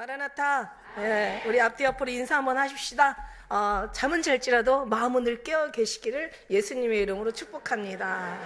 마라나타. 예, 우리 앞뒤 옆으로 인사 한번 하십시다. 잠은 잘지라도 마음은 늘 깨어 계시기를 예수님의 이름으로 축복합니다.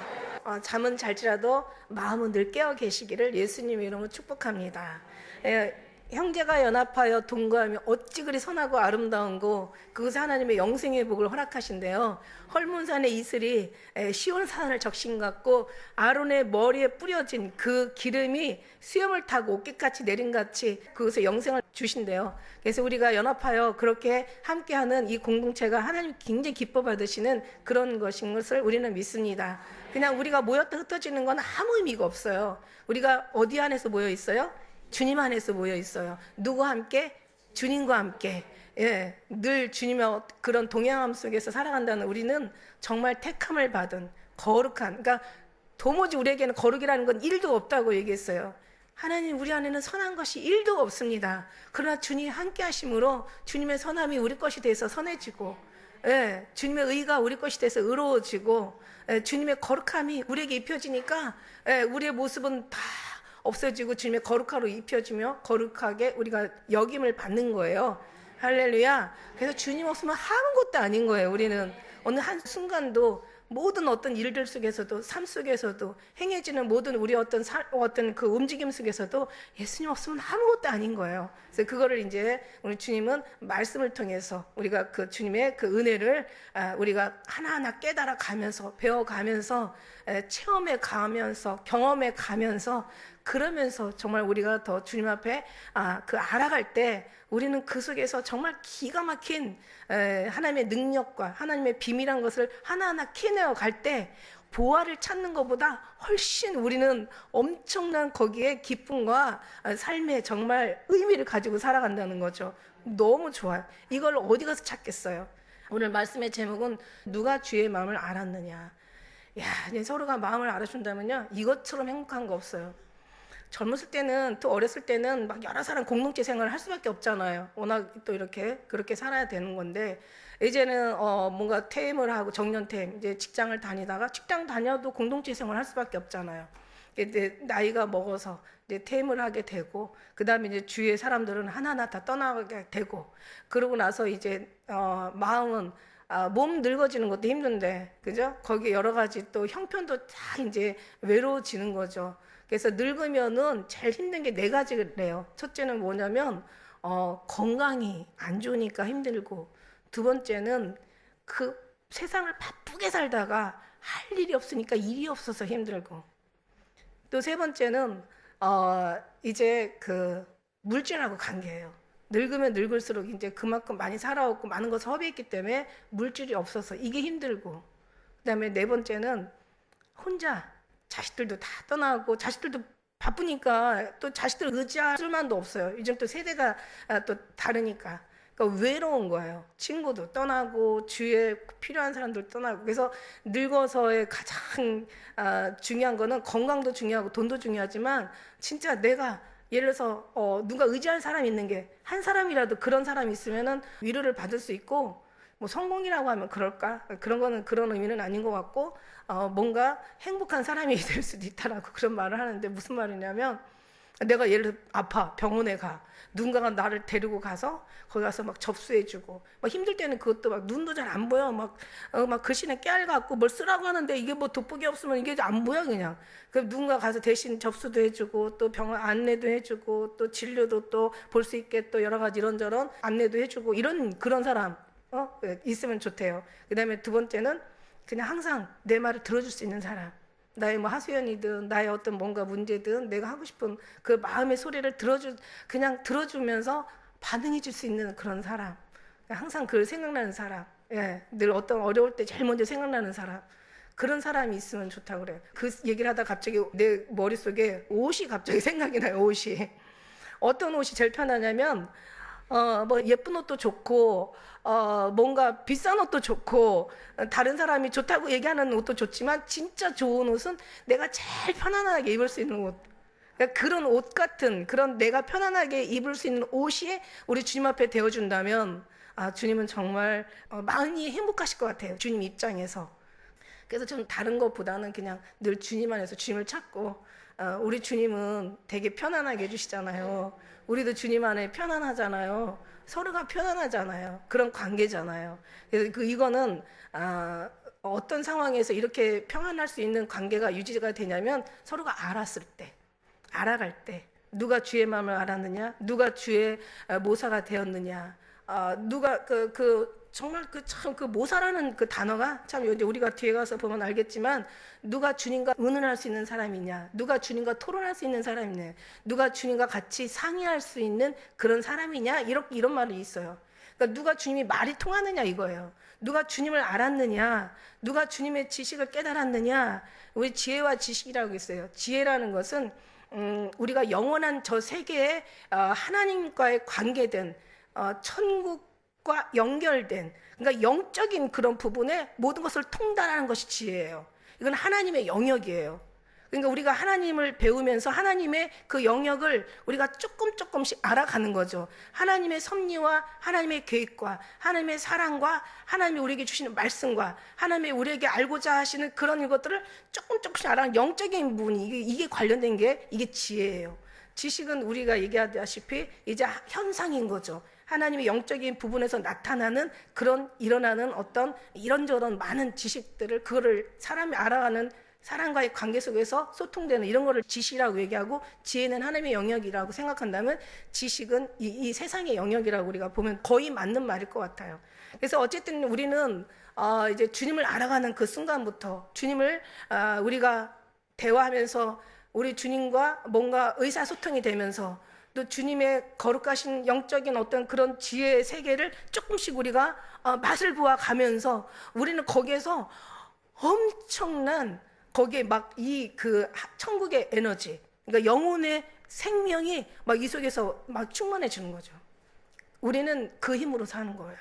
잠은 잘지라도 마음은 늘 깨어 계시기를 예수님의 이름으로 축복합니다. 예, 형제가 연합하여 동거하며 어찌 그리 선하고 아름다운고 그것에 하나님의 영생의 복을 허락하신대요. 헐문산의 이슬이 시온산을 적신 같고 아론의 머리에 뿌려진 그 기름이 수염을 타고 옷깃같이 내린같이 그것에 영생을 주신대요. 그래서 우리가 연합하여 그렇게 함께하는 이 공동체가 하나님 굉장히 기뻐 받으시는 그런 것인 것을 우리는 믿습니다. 그냥 우리가 모였다 흩어지는 건 아무 의미가 없어요. 우리가 어디 안에서 모여 있어요? 주님 안에서 모여 있어요. 누구와 함께? 주님과 함께. 예, 늘 주님의 그런 동행함 속에서 살아간다는 우리는 정말 택함을 받은 거룩한, 그러니까 도무지 우리에게는 거룩이라는 건 1도 없다고 얘기했어요. 하나님 우리 안에는 선한 것이 1도 없습니다. 그러나 주님이 함께 하심으로 주님의 선함이 우리 것이 돼서 선해지고, 예, 주님의 의가 우리 것이 돼서 의로워지고, 예, 주님의 거룩함이 우리에게 입혀지니까, 예, 우리의 모습은 다 없어지고 주님의 거룩하로 입혀지며 거룩하게 우리가 역임을 받는 거예요. 할렐루야. 그래서 주님 없으면 아무것도 아닌 거예요. 우리는 어느 한순간도 모든 어떤 일들 속에서도 삶 속에서도 행해지는 모든 우리 어떤 그 움직임 속에서도 예수님 없으면 아무것도 아닌 거예요. 그래서 그거를 이제 우리 주님은 말씀을 통해서 우리가 그 주님의 그 은혜를 우리가 하나하나 깨달아 가면서 배워가면서 체험해 가면서 경험해 가면서 그러면서 정말 우리가 더 주님 앞에 그 알아갈 때 우리는 그 속에서 정말 기가 막힌 하나님의 능력과 하나님의 비밀한 것을 하나하나 캐내어 갈 때 보화를 찾는 것보다 훨씬 우리는 엄청난 거기에 기쁨과 삶의 정말 의미를 가지고 살아간다는 거죠. 너무 좋아요. 이걸 어디 가서 찾겠어요? 오늘 말씀의 제목은 누가 주의 마음을 알았느냐. 야, 이제 서로가 마음을 알아준다면요, 이것처럼 행복한 거 없어요. 젊었을 때는 또 어렸을 때는 막 여러 사람 공동체 생활을 할 수밖에 없잖아요. 워낙 또 이렇게 그렇게 살아야 되는 건데 이제는 뭔가 퇴임을 하고 정년퇴임 이제 직장을 다니다가 직장 다녀도 공동체 생활을 할 수밖에 없잖아요. 이제 나이가 먹어서 이제 퇴임을 하게 되고 그다음에 이제 주위의 사람들은 하나하나 다 떠나게 되고 그러고 나서 이제 마음은 몸 늙어지는 것도 힘든데 그죠? 거기에 여러 가지 또 형편도 다 이제 외로워지는 거죠. 그래서 늙으면은 제일 힘든 게 4가지래요. 첫째는 뭐냐면 건강이 안 좋으니까 힘들고, 두 번째는 그 세상을 바쁘게 살다가 할 일이 없으니까 일이 없어서 힘들고, 또 세 번째는 이제 그 물질하고 관계예요. 늙으면 늙을수록 이제 그만큼 많이 살아왔고 많은 것을 허비했기 때문에 물질이 없어서 이게 힘들고, 그다음에 네 번째는 혼자 자식들도 다 떠나고 자식들도 바쁘니까 또 자식들 의지할 수만도 없어요. 요즘 또 세대가 또 다르니까. 그러니까 외로운 거예요. 친구도 떠나고 주위에 필요한 사람들 떠나고. 그래서 늙어서의 가장 중요한 거는 건강도 중요하고 돈도 중요하지만 진짜 내가 예를 들어서 누가 의지할 사람이 있는 게 한 사람이라도 그런 사람이 있으면은 위로를 받을 수 있고 뭐 성공이라고 하면 그럴까? 그런 거는 그런 의미는 아닌 것 같고 뭔가 행복한 사람이 될 수도 있다라고 그런 말을 하는데 무슨 말이냐면 내가 예를 들어 아파 병원에 가 누군가가 나를 데리고 가서 거기 가서 막 접수해주고 막 힘들 때는 그것도 막 눈도 잘 안 보여 막 글씨는 깨알 같고 뭘 쓰라고 하는데 이게 뭐 돋보기 없으면 이게 안 보여 그냥. 그럼 누군가 가서 대신 접수도 해주고 또 병원 안내도 해주고 또 진료도 또 볼 수 있게 또 여러 가지 이런저런 안내도 해주고 이런 그런 사람 있으면 좋대요. 그 다음에 두 번째는 그냥 항상 내 말을 들어줄 수 있는 사람. 나의 뭐 하소연이든 나의 어떤 뭔가 문제든 내가 하고 싶은 그 마음의 소리를 그냥 들어주면서 반응해 줄 수 있는 그런 사람. 항상 그걸 생각나는 사람. 예, 늘 어떤 어려울 때 제일 먼저 생각나는 사람. 그런 사람이 있으면 좋다고 그래요. 그 얘기를 하다 갑자기 내 머릿속에 옷이 갑자기 생각이 나요. 옷이. 어떤 옷이 제일 편하냐면 뭐 예쁜 옷도 좋고 뭔가 비싼 옷도 좋고 다른 사람이 좋다고 얘기하는 옷도 좋지만 진짜 좋은 옷은 내가 제일 편안하게 입을 수 있는 옷. 그러니까 그런 옷 같은 그런 내가 편안하게 입을 수 있는 옷이 우리 주님 앞에 되어준다면 주님은 정말 많이 행복하실 것 같아요. 주님 입장에서. 그래서 좀 다른 것보다는 그냥 늘 주님 안에서 주님을 찾고, 우리 주님은 되게 편안하게 해주시잖아요. 우리도 주님 안에 편안하잖아요. 서로가 편안하잖아요. 그런 관계잖아요. 그래서 이거는 어떤 상황에서 이렇게 평안할 수 있는 관계가 유지가 되냐면 서로가 알았을 때, 알아갈 때, 누가 주의 마음을 알았느냐, 누가 주의 모사가 되었느냐, 누가 정말 그 모사라는 그 단어가 참 이제 우리가 뒤에 가서 보면 알겠지만, 누가 주님과 의논할 수 있는 사람이냐, 누가 주님과 토론할 수 있는 사람이냐, 누가 주님과 같이 상의할 수 있는 그런 사람이냐, 이런 말이 있어요. 그러니까 누가 주님이 말이 통하느냐 이거예요. 누가 주님을 알았느냐, 누가 주님의 지식을 깨달았느냐. 우리 지혜와 지식이라고 있어요. 지혜라는 것은 우리가 영원한 저 세계에 하나님과의 관계된 천국과 연결된, 그러니까 영적인 그런 부분에 모든 것을 통달하는 것이 지혜예요. 이건 하나님의 영역이에요. 그러니까 우리가 하나님을 배우면서 하나님의 그 영역을 우리가 조금씩 알아가는 거죠. 하나님의 섭리와 하나님의 계획과 하나님의 사랑과 하나님이 우리에게 주시는 말씀과 하나님이 우리에게 알고자 하시는 그런 것들을 조금씩 알아가는 영적인 부분이 이게 관련된 게 이게 지혜예요. 지식은 우리가 얘기하다시피 이제 현상인 거죠. 하나님의 영적인 부분에서 나타나는 그런 일어나는 어떤 이런저런 많은 지식들을 그거를 사람이 알아가는 사람과의 관계 속에서 소통되는 이런 거를 지식이라고 얘기하고, 지혜는 하나님의 영역이라고 생각한다면 지식은 이 세상의 영역이라고 우리가 보면 거의 맞는 말일 것 같아요. 그래서 어쨌든 우리는 이제 주님을 알아가는 그 순간부터 주님을 우리가 대화하면서 우리 주님과 뭔가 의사소통이 되면서 또 주님의 거룩하신 영적인 어떤 그런 지혜의 세계를 조금씩 우리가 맛을 보아 가면서 우리는 거기에서 엄청난 거기에 막 천국의 에너지, 그러니까 영혼의 생명이 막 이 속에서 막 충만해지는 거죠. 우리는 그 힘으로 사는 거예요.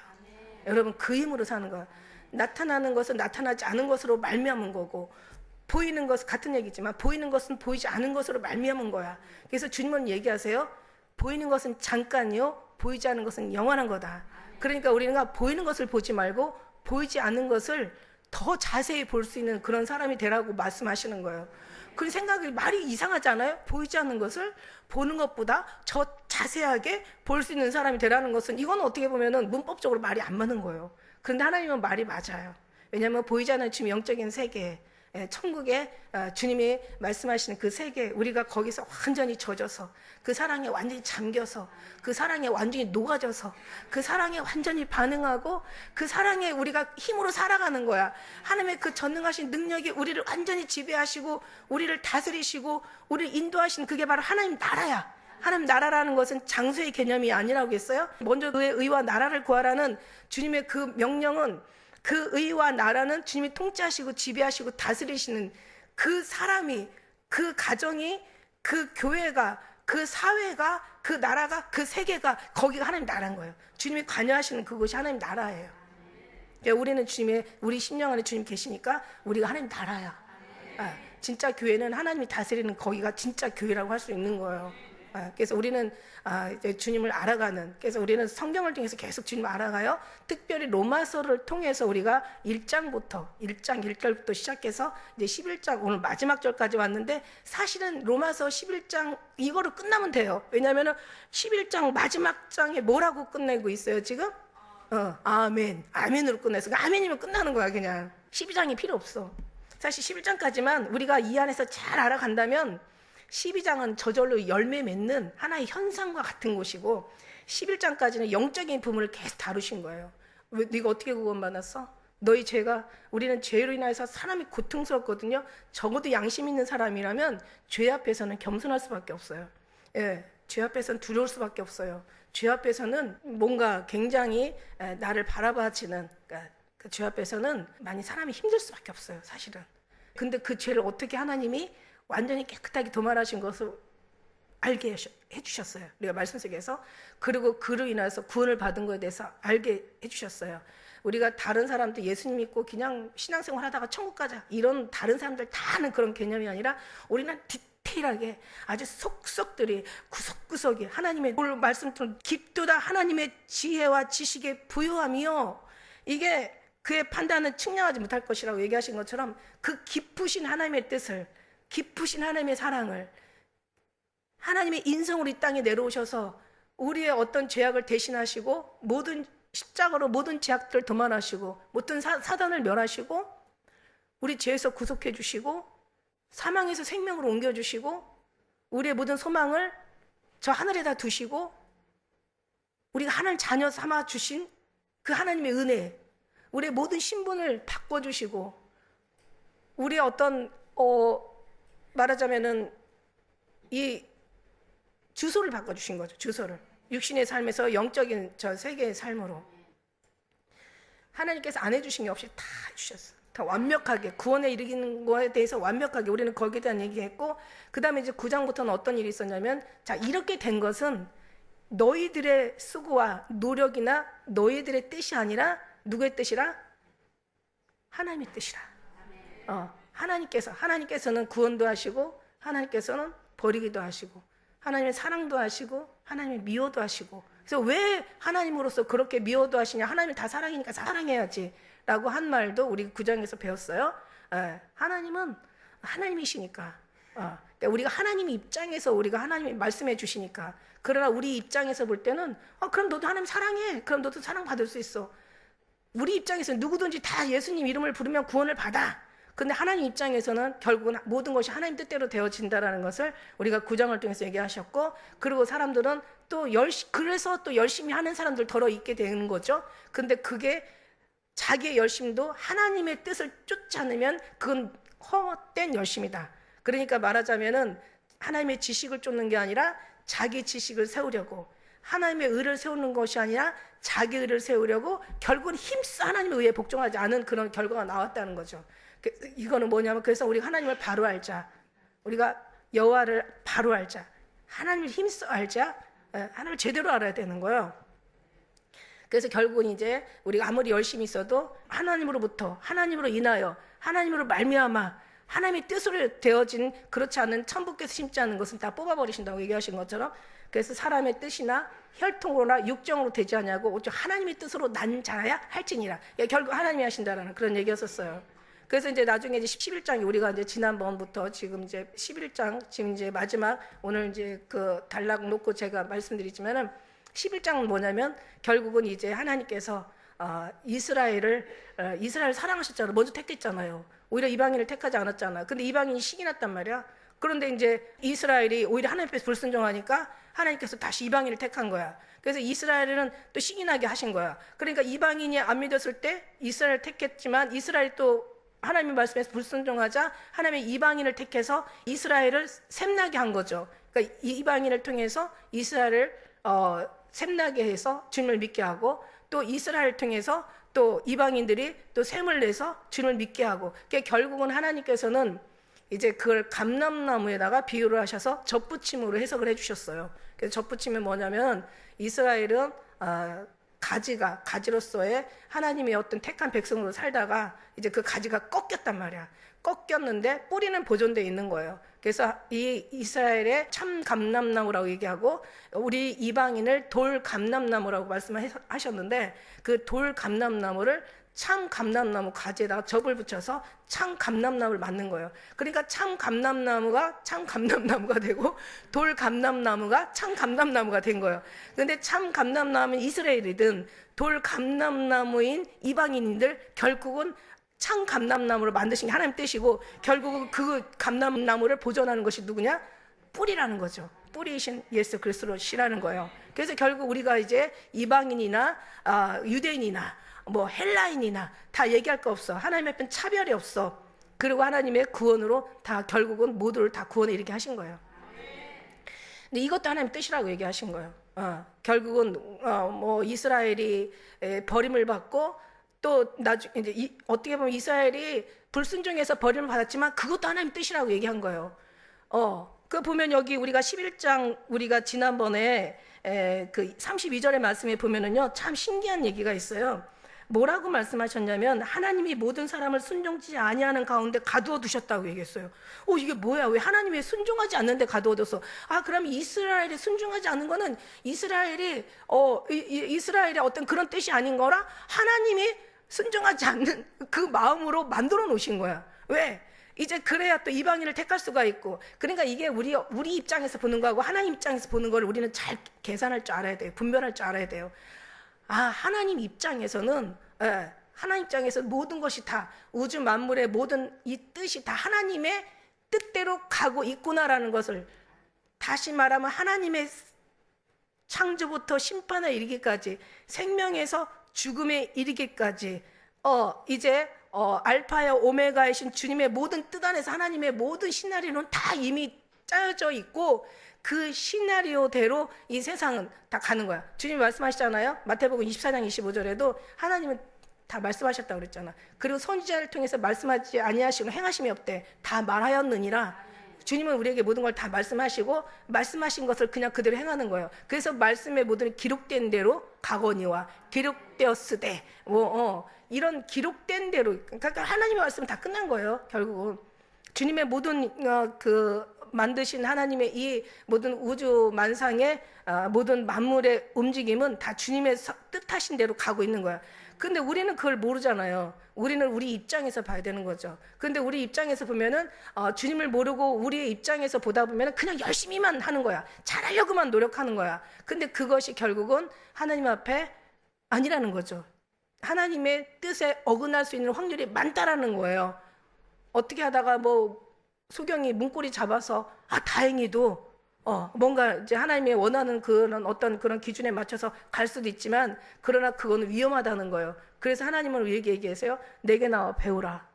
여러분, 그 힘으로 사는 거예요. 나타나는 것은 나타나지 않은 것으로 말미암은 거고, 보이는 것은 같은 얘기지만 보이는 것은 보이지 않은 것으로 말미암은 거야. 그래서 주님은 얘기하세요. 보이는 것은 잠깐이요, 보이지 않은 것은 영원한 거다. 그러니까 우리가 보이는 것을 보지 말고 보이지 않는 것을 더 자세히 볼 수 있는 그런 사람이 되라고 말씀하시는 거예요. 그 생각이 말이 이상하잖아요. 보이지 않는 것을 보는 것보다 저 자세하게 볼 수 있는 사람이 되라는 것은, 이건 어떻게 보면은 문법적으로 말이 안 맞는 거예요. 그런데 하나님은 말이 맞아요. 왜냐하면 보이지 않는 지금 영적인 세계, 천국에 주님이 말씀하시는 그 세계, 우리가 거기서 완전히 젖어서 그 사랑에 완전히 잠겨서 그 사랑에 완전히 녹아져서 그 사랑에 완전히 반응하고 그 사랑에 우리가 힘으로 살아가는 거야. 하나님의 그 전능하신 능력이 우리를 완전히 지배하시고 우리를 다스리시고 우리를 인도하시는, 그게 바로 하나님 나라야. 하나님 나라라는 것은 장소의 개념이 아니라고 했어요. 먼저 그의 의와 나라를 구하라는 주님의 그 명령은, 그 의와 나라는 주님이 통치하시고 지배하시고 다스리시는 그 사람이, 그 가정이, 그 교회가, 그 사회가, 그 나라가, 그 세계가, 거기가 하나님 나라인 거예요. 주님이 관여하시는 그곳이 하나님 나라예요. 우리는 우리 심령 안에 주님 계시니까 우리가 하나님 나라야. 진짜 교회는 하나님이 다스리는 거기가 진짜 교회라고 할 수 있는 거예요. 그래서 우리는 이제 주님을 알아가는, 그래서 우리는 성경을 통해서 계속 주님을 알아가요. 특별히 로마서를 통해서 우리가 1장 1절부터 시작해서 이제 11장 오늘 마지막 절까지 왔는데, 사실은 로마서 11장 이거로 끝나면 돼요. 왜냐하면 11장 마지막 장에 뭐라고 끝내고 있어요 지금? 아멘으로 끝냈어. 그러니까 아멘이면 끝나는 거야. 그냥 12장이 필요 없어. 사실 11장까지만 우리가 이 안에서 잘 알아간다면 12장은 저절로 열매 맺는 하나의 현상과 같은 곳이고, 11장까지는 영적인 부분을 계속 다루신 거예요. 왜 네가 어떻게 구원받았어? 너희 죄가, 우리는 죄로 인해서 사람이 고통스럽거든요. 적어도 양심 있는 사람이라면 죄 앞에서는 겸손할 수밖에 없어요. 죄 앞에서는 두려울 수밖에 없어요. 죄 앞에서는 뭔가 굉장히 나를 바라봐지는, 그러니까 그 죄 앞에서는 많이 사람이 힘들 수밖에 없어요, 사실은. 근데 그 죄를 어떻게 하나님이 완전히 깨끗하게 도말하신 것을 알게 해주셨어요. 우리가 말씀 속에서. 그리고 그로 인해서 구원을 받은 것에 대해서 알게 해주셨어요. 우리가 다른 사람들 예수님 믿고 그냥 신앙생활 하다가 천국 가자, 이런 다른 사람들 다 하는 그런 개념이 아니라, 우리는 디테일하게 아주 속속들이 구석구석이 하나님의 말씀처럼 깊도다 하나님의 지혜와 지식의 부요함이요, 이게 그의 판단은 측량하지 못할 것이라고 얘기하신 것처럼 그 깊으신 하나님의 뜻을, 깊으신 하나님의 사랑을, 하나님의 인성으로 이 땅에 내려오셔서 우리의 어떤 죄악을 대신하시고 모든 십자가로 모든 죄악들을 도말하시고 모든 사단을 멸하시고 우리 죄에서 구속해 주시고 사망에서 생명으로 옮겨주시고 우리의 모든 소망을 저 하늘에다 두시고 우리가 하나님 자녀 삼아 주신 그 하나님의 은혜, 우리의 모든 신분을 바꿔주시고 우리의 어떤 말하자면은 이 주소를 바꿔주신 거죠. 주소를 육신의 삶에서 영적인 저 세계의 삶으로 하나님께서 안 해주신 게 없이 다 해주셨어요. 다 완벽하게 구원에 이르는 거에 대해서 완벽하게 우리는 거기에 대한 얘기했고, 그 다음에 이제 9장부터는 어떤 일이 있었냐면, 자, 이렇게 된 것은 너희들의 수고와 노력이나 너희들의 뜻이 아니라 누구의 뜻이라? 하나님의 뜻이라. 하나님께서는 구원도 하시고 하나님께서는 버리기도 하시고 하나님의 사랑도 하시고 하나님의 미워도 하시고. 그래서 왜 하나님으로서 그렇게 미워도 하시냐? 하나님이 다 사랑이니까 사랑해야지 라고 한 말도 우리 9장에서 배웠어요. 하나님은 하나님이시니까. 그러니까 우리가 하나님 입장에서 우리가 하나님이 말씀해 주시니까. 그러나 우리 입장에서 볼 때는 그럼 너도 하나님 사랑해. 그럼 너도 사랑받을 수 있어. 우리 입장에서는 누구든지 다 예수님 이름을 부르면 구원을 받아. 근데 하나님 입장에서는 결국은 모든 것이 하나님 뜻대로 되어진다라는 것을 우리가 9장을 통해서 얘기하셨고, 그리고 사람들은 그래서 또 열심히 하는 사람들 덜어 있게 되는 거죠. 근데 그게 자기의 열심도 하나님의 뜻을 쫓지 않으면 그건 헛된 열심이다. 그러니까 말하자면은 하나님의 지식을 쫓는 게 아니라 자기 지식을 세우려고, 하나님의 의를 세우는 것이 아니라 자기 의를 세우려고 결국은 힘써 하나님의 의에 복종하지 않은 그런 결과가 나왔다는 거죠. 이거는 뭐냐면, 그래서 우리가 하나님을 바로 알자, 우리가 여호와를 바로 알자, 하나님을 힘써 알자, 하나님을 제대로 알아야 되는 거예요. 그래서 결국은 이제 우리가 아무리 열심히 있어도 하나님으로부터, 하나님으로 인하여, 하나님으로 말미암아 하나님의 뜻으로 되어진 그렇지 않은 천부께서 심지 않은 것은 다 뽑아버리신다고 얘기하신 것처럼, 그래서 사람의 뜻이나 혈통으로나 육정으로 되지 않냐고 오직 하나님의 뜻으로 난 자야 할지니라. 결국 하나님이 하신다라는 그런 얘기였었어요. 그래서 이제 나중에 이제 11장이 우리가 이제 지난번부터 지금 이제 11장 지금 이제 마지막 오늘 이제 그 단락 놓고 제가 말씀드리지만은 11장은 뭐냐면 결국은 이제 하나님께서 이스라엘 사랑하셨잖아요. 먼저 택했잖아요. 오히려 이방인을 택하지 않았잖아요. 근데 이방인이 신이 났단 말이야. 그런데 이제 이스라엘이 오히려 하나님 앞에서 불순종하니까 하나님께서 다시 이방인을 택한 거야. 그래서 이스라엘은 또 신이 나게 하신 거야. 그러니까 이방인이 안 믿었을 때 이스라엘을 택했지만 이스라엘이 또 하나님의 말씀에서 불순종하자 하나님의 이방인을 택해서 이스라엘을 샘나게 한 거죠. 그러니까 이방인을 통해서 이스라엘을 샘나게 해서 주님을 믿게 하고, 또 이스라엘을 통해서 또 이방인들이 또 샘을 내서 주님을 믿게 하고, 그러니까 결국은 하나님께서는 이제 그걸 감람나무에다가 비유를 하셔서 젖붙임으로 해석을 해주셨어요. 그래서 젖붙임이 뭐냐면 이스라엘은 가지로서의 하나님의 어떤 택한 백성으로 살다가 이제 그 가지가 꺾였단 말이야. 꺾였는데 뿌리는 보존되어 있는 거예요. 그래서 이 이스라엘의 참 감람나무라고 얘기하고 우리 이방인을 돌 감람나무라고 말씀하셨는데, 그 돌 감람나무를 참 감람나무 가지에다가 접을 붙여서 참 감람나무를 만든 거예요. 그러니까 참 감람나무가 참 감람나무가 되고 돌 감람나무가 참 감람나무가 된 거예요. 그런데 참 감람나무는 이스라엘이든 돌 감람나무인 이방인들 결국은 참 감람나무로 만드신 게 하나님 뜻이고, 결국은 그 감람나무를 보존하는 것이 누구냐? 뿌리라는 거죠. 뿌리이신 예수 그리스도시라는 거예요. 그래서 결국 우리가 이제 이방인이나 유대인이나 뭐 헬라인이나 다 얘기할 거 없어. 하나님 앞엔 차별이 없어. 그리고 하나님의 구원으로 다 결국은 모두를 다 구원에 이르게 하신 거예요. 근데 이것도 하나님 뜻이라고 얘기하신 거예요. 결국은 뭐 이스라엘이 버림을 받고 또 나중에 이제 어떻게 보면 이스라엘이 불순종해서 버림을 받았지만 그것도 하나님 뜻이라고 얘기한 거예요. 그 보면 여기 우리가 11장 우리가 지난번에 그 32절의 말씀에 보면은요 참 신기한 얘기가 있어요. 뭐라고 말씀하셨냐면 하나님이 모든 사람을 순종치 아니하는 가운데 가두어 두셨다고 얘기했어요. 이게 뭐야? 왜 하나님이 왜 순종하지 않는데 가두어 뒀어? 그럼 이스라엘이 순종하지 않는 거는 이스라엘의 어떤 그런 뜻이 아닌 거라 하나님이 순종하지 않는 그 마음으로 만들어 놓으신 거야. 왜? 이제 그래야 또 이방인을 택할 수가 있고. 그러니까 이게 우리 입장에서 보는 거하고 하나님 입장에서 보는 걸 우리는 잘 계산할 줄 알아야 돼요. 분별할 줄 알아야 돼요. 하나님 입장에서는, 하나님 입장에서 모든 것이 다, 우주 만물의 모든 이 뜻이 다 하나님의 뜻대로 가고 있구나라는 것을, 다시 말하면 하나님의 창조부터 심판에 이르기까지, 생명에서 죽음에 이르기까지, 이제 알파와 오메가이신 주님의 모든 뜻 안에서 하나님의 모든 시나리오는 다 이미 짜여져 있고, 그 시나리오대로 이 세상은 다 가는 거야. 주님이 말씀하시잖아요. 마태복음 24장 25절에도 하나님은 다 말씀하셨다고 그랬잖아. 그리고 선지자를 통해서 말씀하지 아니하시고 행하심이 없대. 다 말하였느니라. 주님은 우리에게 모든 걸 다 말씀하시고, 말씀하신 것을 그냥 그대로 행하는 거예요. 그래서 말씀의 모든 기록된 대로 가거니와 기록되었으되, 이런 기록된 대로, 그러니까 하나님의 말씀은 다 끝난 거예요. 결국은 주님의 모든 만드신 하나님의 이 모든 우주 만상의 모든 만물의 움직임은 다 주님의 뜻하신 대로 가고 있는 거야. 근데 우리는 그걸 모르잖아요. 우리는 우리 입장에서 봐야 되는 거죠. 근데 우리 입장에서 보면은 주님을 모르고 우리의 입장에서 보다 보면은 그냥 열심히만 하는 거야. 잘하려고만 노력하는 거야. 근데 그것이 결국은 하나님 앞에 아니라는 거죠. 하나님의 뜻에 어긋날 수 있는 확률이 많다라는 거예요. 어떻게 하다가 소경이 문고리 잡아서 다행히도 뭔가 이제 하나님이 원하는 그런 어떤 그런 기준에 맞춰서 갈 수도 있지만, 그러나 그거는 위험하다는 거예요. 그래서 하나님은 왜 얘기하세요? 내게 나와 배우라.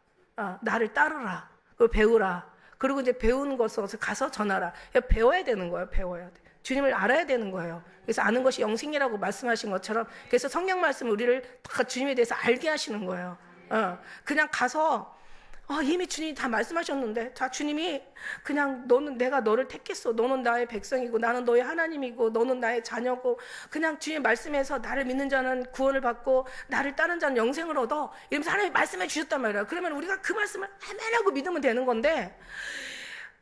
나를 따르라. 그리고 배우라. 그리고 이제 배우는 것을 가서 전하라. 배워야 되는 거예요. 배워야 돼. 주님을 알아야 되는 거예요. 그래서 아는 것이 영생이라고 말씀하신 것처럼, 그래서 성경 말씀은 우리를 다 주님에 대해서 알게 하시는 거예요. 그냥 가서 이미 주님이 다 말씀하셨는데, 자, 주님이 그냥 내가 너를 택했어. 너는 나의 백성이고 나는 너의 하나님이고 너는 나의 자녀고, 그냥 주님의 말씀에서 나를 믿는 자는 구원을 받고 나를 따르는 자는 영생을 얻어, 이러면서 하나님이 말씀해 주셨단 말이야. 그러면 우리가 그 말씀을 아멘하고 믿으면 되는 건데,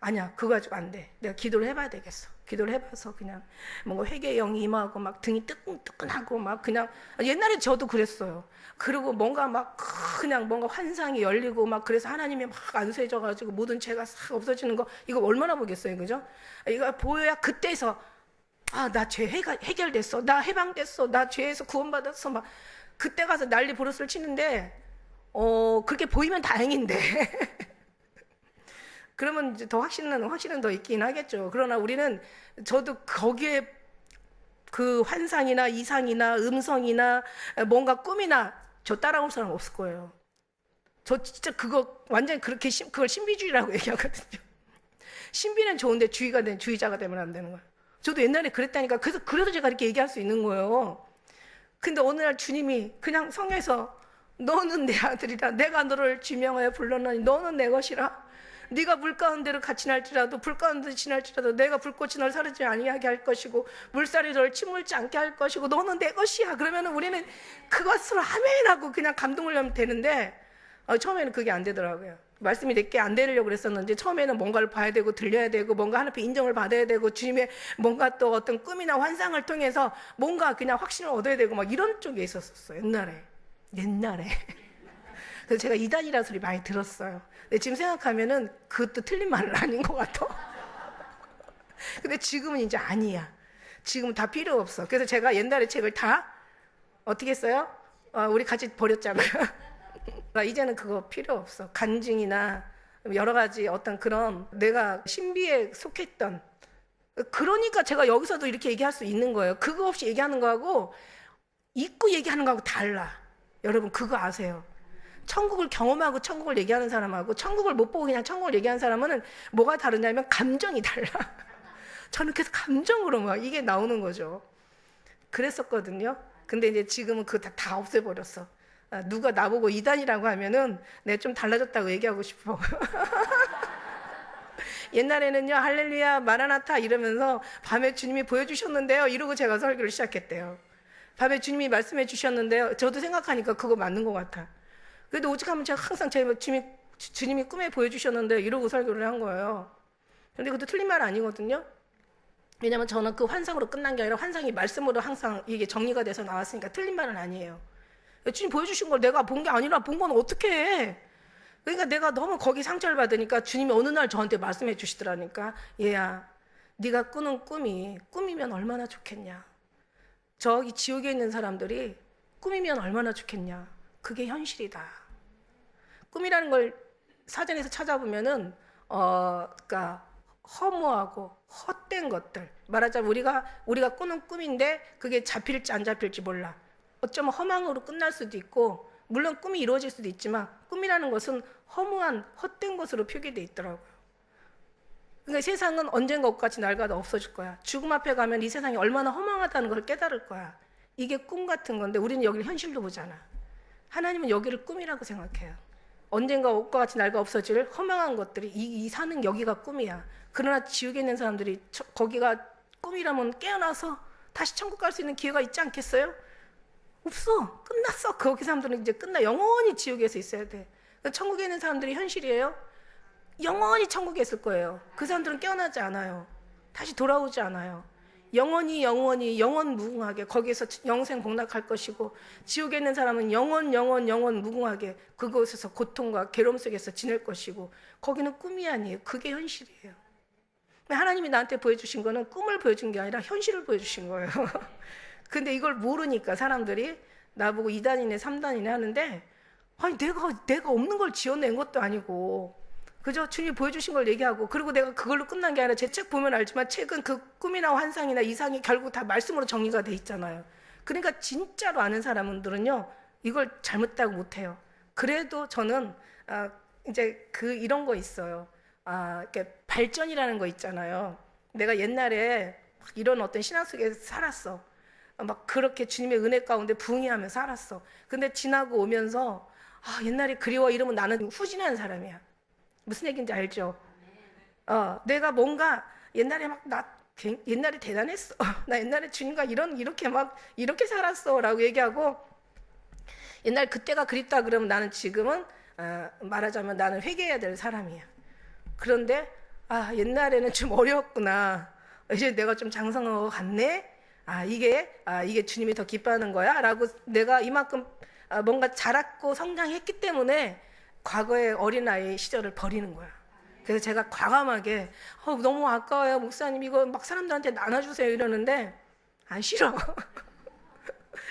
아니야, 그거 가지고 안 돼. 내가 기도를 해봐야 되겠어. 기도를 해봐서 그냥 뭔가 회개의 영이 임하고 막 등이 뜨끈뜨끈하고 막 그냥, 옛날에 저도 그랬어요. 그리고 뭔가 막 그냥 뭔가 환상이 열리고 막, 그래서 하나님이 막 안수해져가지고 모든 죄가 싹 없어지는 거, 이거 얼마나 보겠어요, 그죠? 이거 보여야 그때서 나 죄 해결됐어, 나 해방됐어, 나 죄에서 구원받았어, 막 그때 가서 난리 부르스를 치는데, 그렇게 보이면 다행인데 그러면 이제 더 확신은 더 있긴 하겠죠. 그러나 우리는, 저도 거기에 그 환상이나 이상이나 음성이나 뭔가 꿈이나 저 따라올 사람 없을 거예요. 저 진짜 그거 완전히 그걸 신비주의라고 얘기하거든요. 신비는 좋은데 주의자가 되면 안 되는 거예요. 저도 옛날에 그랬다니까. 그래서 제가 이렇게 얘기할 수 있는 거예요. 근데 어느 날 주님이 그냥 성에서, 너는 내 아들이라, 내가 너를 지명하여 불렀나니 너는 내 것이라. 네가 물 가운데로 같이 날지라도 불 가운데 지날지라도 내가 불꽃이 널 사르지 아니하게 할 것이고 물살이 널 침몰지 않게 할 것이고 너는 내 것이야. 그러면 우리는 그것으로 아멘하고 그냥 감동을 하면 되는데, 처음에는 그게 안 되더라고요. 말씀이 내게 안 되려고 그랬었는지, 처음에는 뭔가를 봐야 되고 들려야 되고 뭔가 하나님께 인정을 받아야 되고 주님의 뭔가 또 어떤 꿈이나 환상을 통해서 뭔가 그냥 확신을 얻어야 되고 막 이런 쪽에 있었어요. 옛날에 그래서 제가 이단이라는 소리 많이 들었어요. 근데 지금 생각하면은 그것도 틀린 말은 아닌 것 같아. 근데 지금은 이제 아니야. 지금은 다 필요 없어. 그래서 제가 옛날에 책을 다 어떻게 했어요? 우리 같이 버렸잖아요. 이제는 그거 필요 없어. 간증이나 여러 가지 어떤 그런 내가 신비에 속했던, 그러니까 제가 여기서도 이렇게 얘기할 수 있는 거예요. 그거 없이 얘기하는 거하고 잊고 얘기하는 거하고 달라. 여러분 그거 아세요? 천국을 경험하고 천국을 얘기하는 사람하고 천국을 못 보고 그냥 천국을 얘기하는 사람은 뭐가 다르냐면 감정이 달라. 저는 그래서 감정으로 막 이게 나오는 거죠. 그랬었거든요. 근데 이제 지금은 그거 다 없애버렸어. 누가 나보고 이단이라고 하면은 내가 좀 달라졌다고 얘기하고 싶어. 옛날에는요, 할렐루야 마라나타 이러면서 밤에 주님이 보여주셨는데요 이러고 제가 설교를 시작했대요. 밤에 주님이 말씀해 주셨는데요. 저도 생각하니까 그거 맞는 것 같아. 그래도 오직하면 제가 항상 주님이 꿈에 보여주셨는데 이러고 설교를 한 거예요. 근데 그것도 틀린 말 아니거든요. 왜냐면 저는 그 환상으로 끝난 게 아니라 환상이 말씀으로 항상 이게 정리가 돼서 나왔으니까 틀린 말은 아니에요. 주님 보여주신 걸 내가 본 게 아니라 본 건 어떻게 해? 그러니까 내가 너무 거기 상처를 받으니까 주님이 어느 날 저한테 말씀해 주시더라니까. 얘야, 네가 꾸는 꿈이 꿈이면 얼마나 좋겠냐. 저기 지옥에 있는 사람들이 꿈이면 얼마나 좋겠냐. 그게 현실이다. 꿈이라는 걸 사전에서 찾아보면은 그러니까 허무하고 헛된 것들. 말하자면 우리가 꾸는 꿈인데 그게 잡힐지 안 잡힐지 몰라. 어쩌면 허망으로 끝날 수도 있고, 물론 꿈이 이루어질 수도 있지만 꿈이라는 것은 허무한 헛된 것으로 표기되어 있더라고요. 그러니까 세상은 언젠가 옷같이 낡아도 없어질 거야. 죽음 앞에 가면 이 세상이 얼마나 허망하다는 걸 깨달을 거야. 이게 꿈 같은 건데 우리는 여기를 현실로 보잖아. 하나님은 여기를 꿈이라고 생각해요. 언젠가 옷과 같이 낡아 없어질 허망한 것들이 이 사는 여기가 꿈이야. 그러나 지옥에 있는 사람들이 거기가 꿈이라면 깨어나서 다시 천국 갈 수 있는 기회가 있지 않겠어요? 없어. 끝났어. 거기 사람들은 이제 영원히 지옥에서 있어야 돼. 천국에 있는 사람들이 현실이에요. 영원히 천국에 있을 거예요. 그 사람들은 깨어나지 않아요. 다시 돌아오지 않아요. 영원 무궁하게 거기에서 영생 복락할 것이고, 지옥에 있는 사람은 영원 무궁하게 그곳에서 고통과 괴로움 속에서 지낼 것이고, 거기는 꿈이 아니에요. 그게 현실이에요. 하나님이 나한테 보여주신 거는 꿈을 보여준 게 아니라 현실을 보여주신 거예요. 근데 이걸 모르니까 사람들이 나보고 2단이네 3단이네 하는데, 아니 내가 없는 걸 지어낸 것도 아니고 그저 주님이 보여주신 걸 얘기하고, 그리고 내가 그걸로 끝난 게 아니라 제 책 보면 알지만 책은 그 꿈이나 환상이나 이상이 결국 다 말씀으로 정리가 돼 있잖아요. 그러니까 진짜로 아는 사람들은요 이걸 잘못다고 못해요. 그래도 저는 이제 이런 거 있어요. 이렇게 발전이라는 거 있잖아요. 내가 옛날에 이런 어떤 신앙 속에 살았어. 막 그렇게 주님의 은혜 가운데 부응하며 살았어. 근데 지나고 오면서 옛날에 그리워 이러면 나는 후진하는 사람이야. 무슨 얘기인지 알죠? 내가 뭔가 옛날에 옛날에 대단했어. 나 옛날에 주님과 이렇게 살았어. 라고 얘기하고, 옛날 그때가 그립다 그러면 나는 지금은, 말하자면 나는 회개해야 될 사람이야. 그런데, 옛날에는 좀 어려웠구나. 이제 내가 좀 장성하고 갔네? 이게 주님이 더 기뻐하는 거야? 라고 내가 이만큼 뭔가 자랐고 성장했기 때문에 과거의 어린아이 시절을 버리는 거야. 그래서 제가 과감하게 너무 아까워요 목사님, 이거 막 사람들한테 나눠주세요 이러는데 싫어.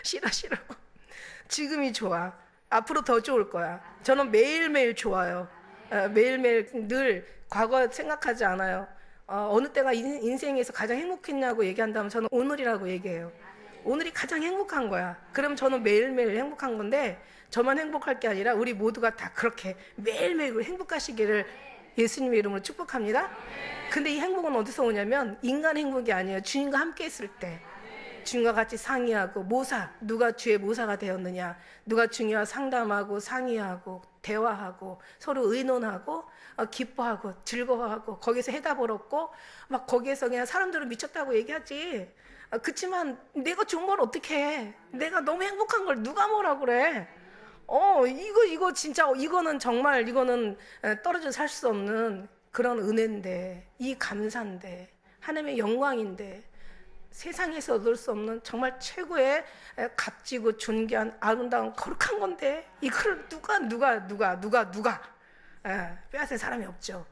싫어. 지금이 좋아. 앞으로 더 좋을 거야. 저는 매일매일 좋아요. 매일매일 늘 과거 생각하지 않아요. 어느 때가 인생에서 가장 행복했냐고 얘기한다면 저는 오늘이라고 얘기해요. 오늘이 가장 행복한 거야. 그럼 저는 매일매일 행복한 건데, 저만 행복할 게 아니라 우리 모두가 다 그렇게 매일매일 행복하시기를 예수님의 이름으로 축복합니다. 근데 이 행복은 어디서 오냐면 인간 행복이 아니에요. 주님과 함께 있을 때, 주님과 같이 상의하고 누가 주의 모사가 되었느냐, 누가 주님과 상담하고 상의하고 대화하고 서로 의논하고 기뻐하고 즐거워하고 거기서 해답을 얻고 막 거기에서 그냥 사람들은 미쳤다고 얘기하지. 그치만 내가 좋은 걸 어떻게 해? 내가 너무 행복한 걸 누가 뭐라 그래? 이거 진짜 이거는 정말 떨어져 살 수 없는 그런 은혜인데, 이 감사인데, 하나님의 영광인데, 세상에서 얻을 수 없는 정말 최고의 값지고 존귀한 아름다운 거룩한 건데, 이걸 누가 빼앗을 사람이 없죠.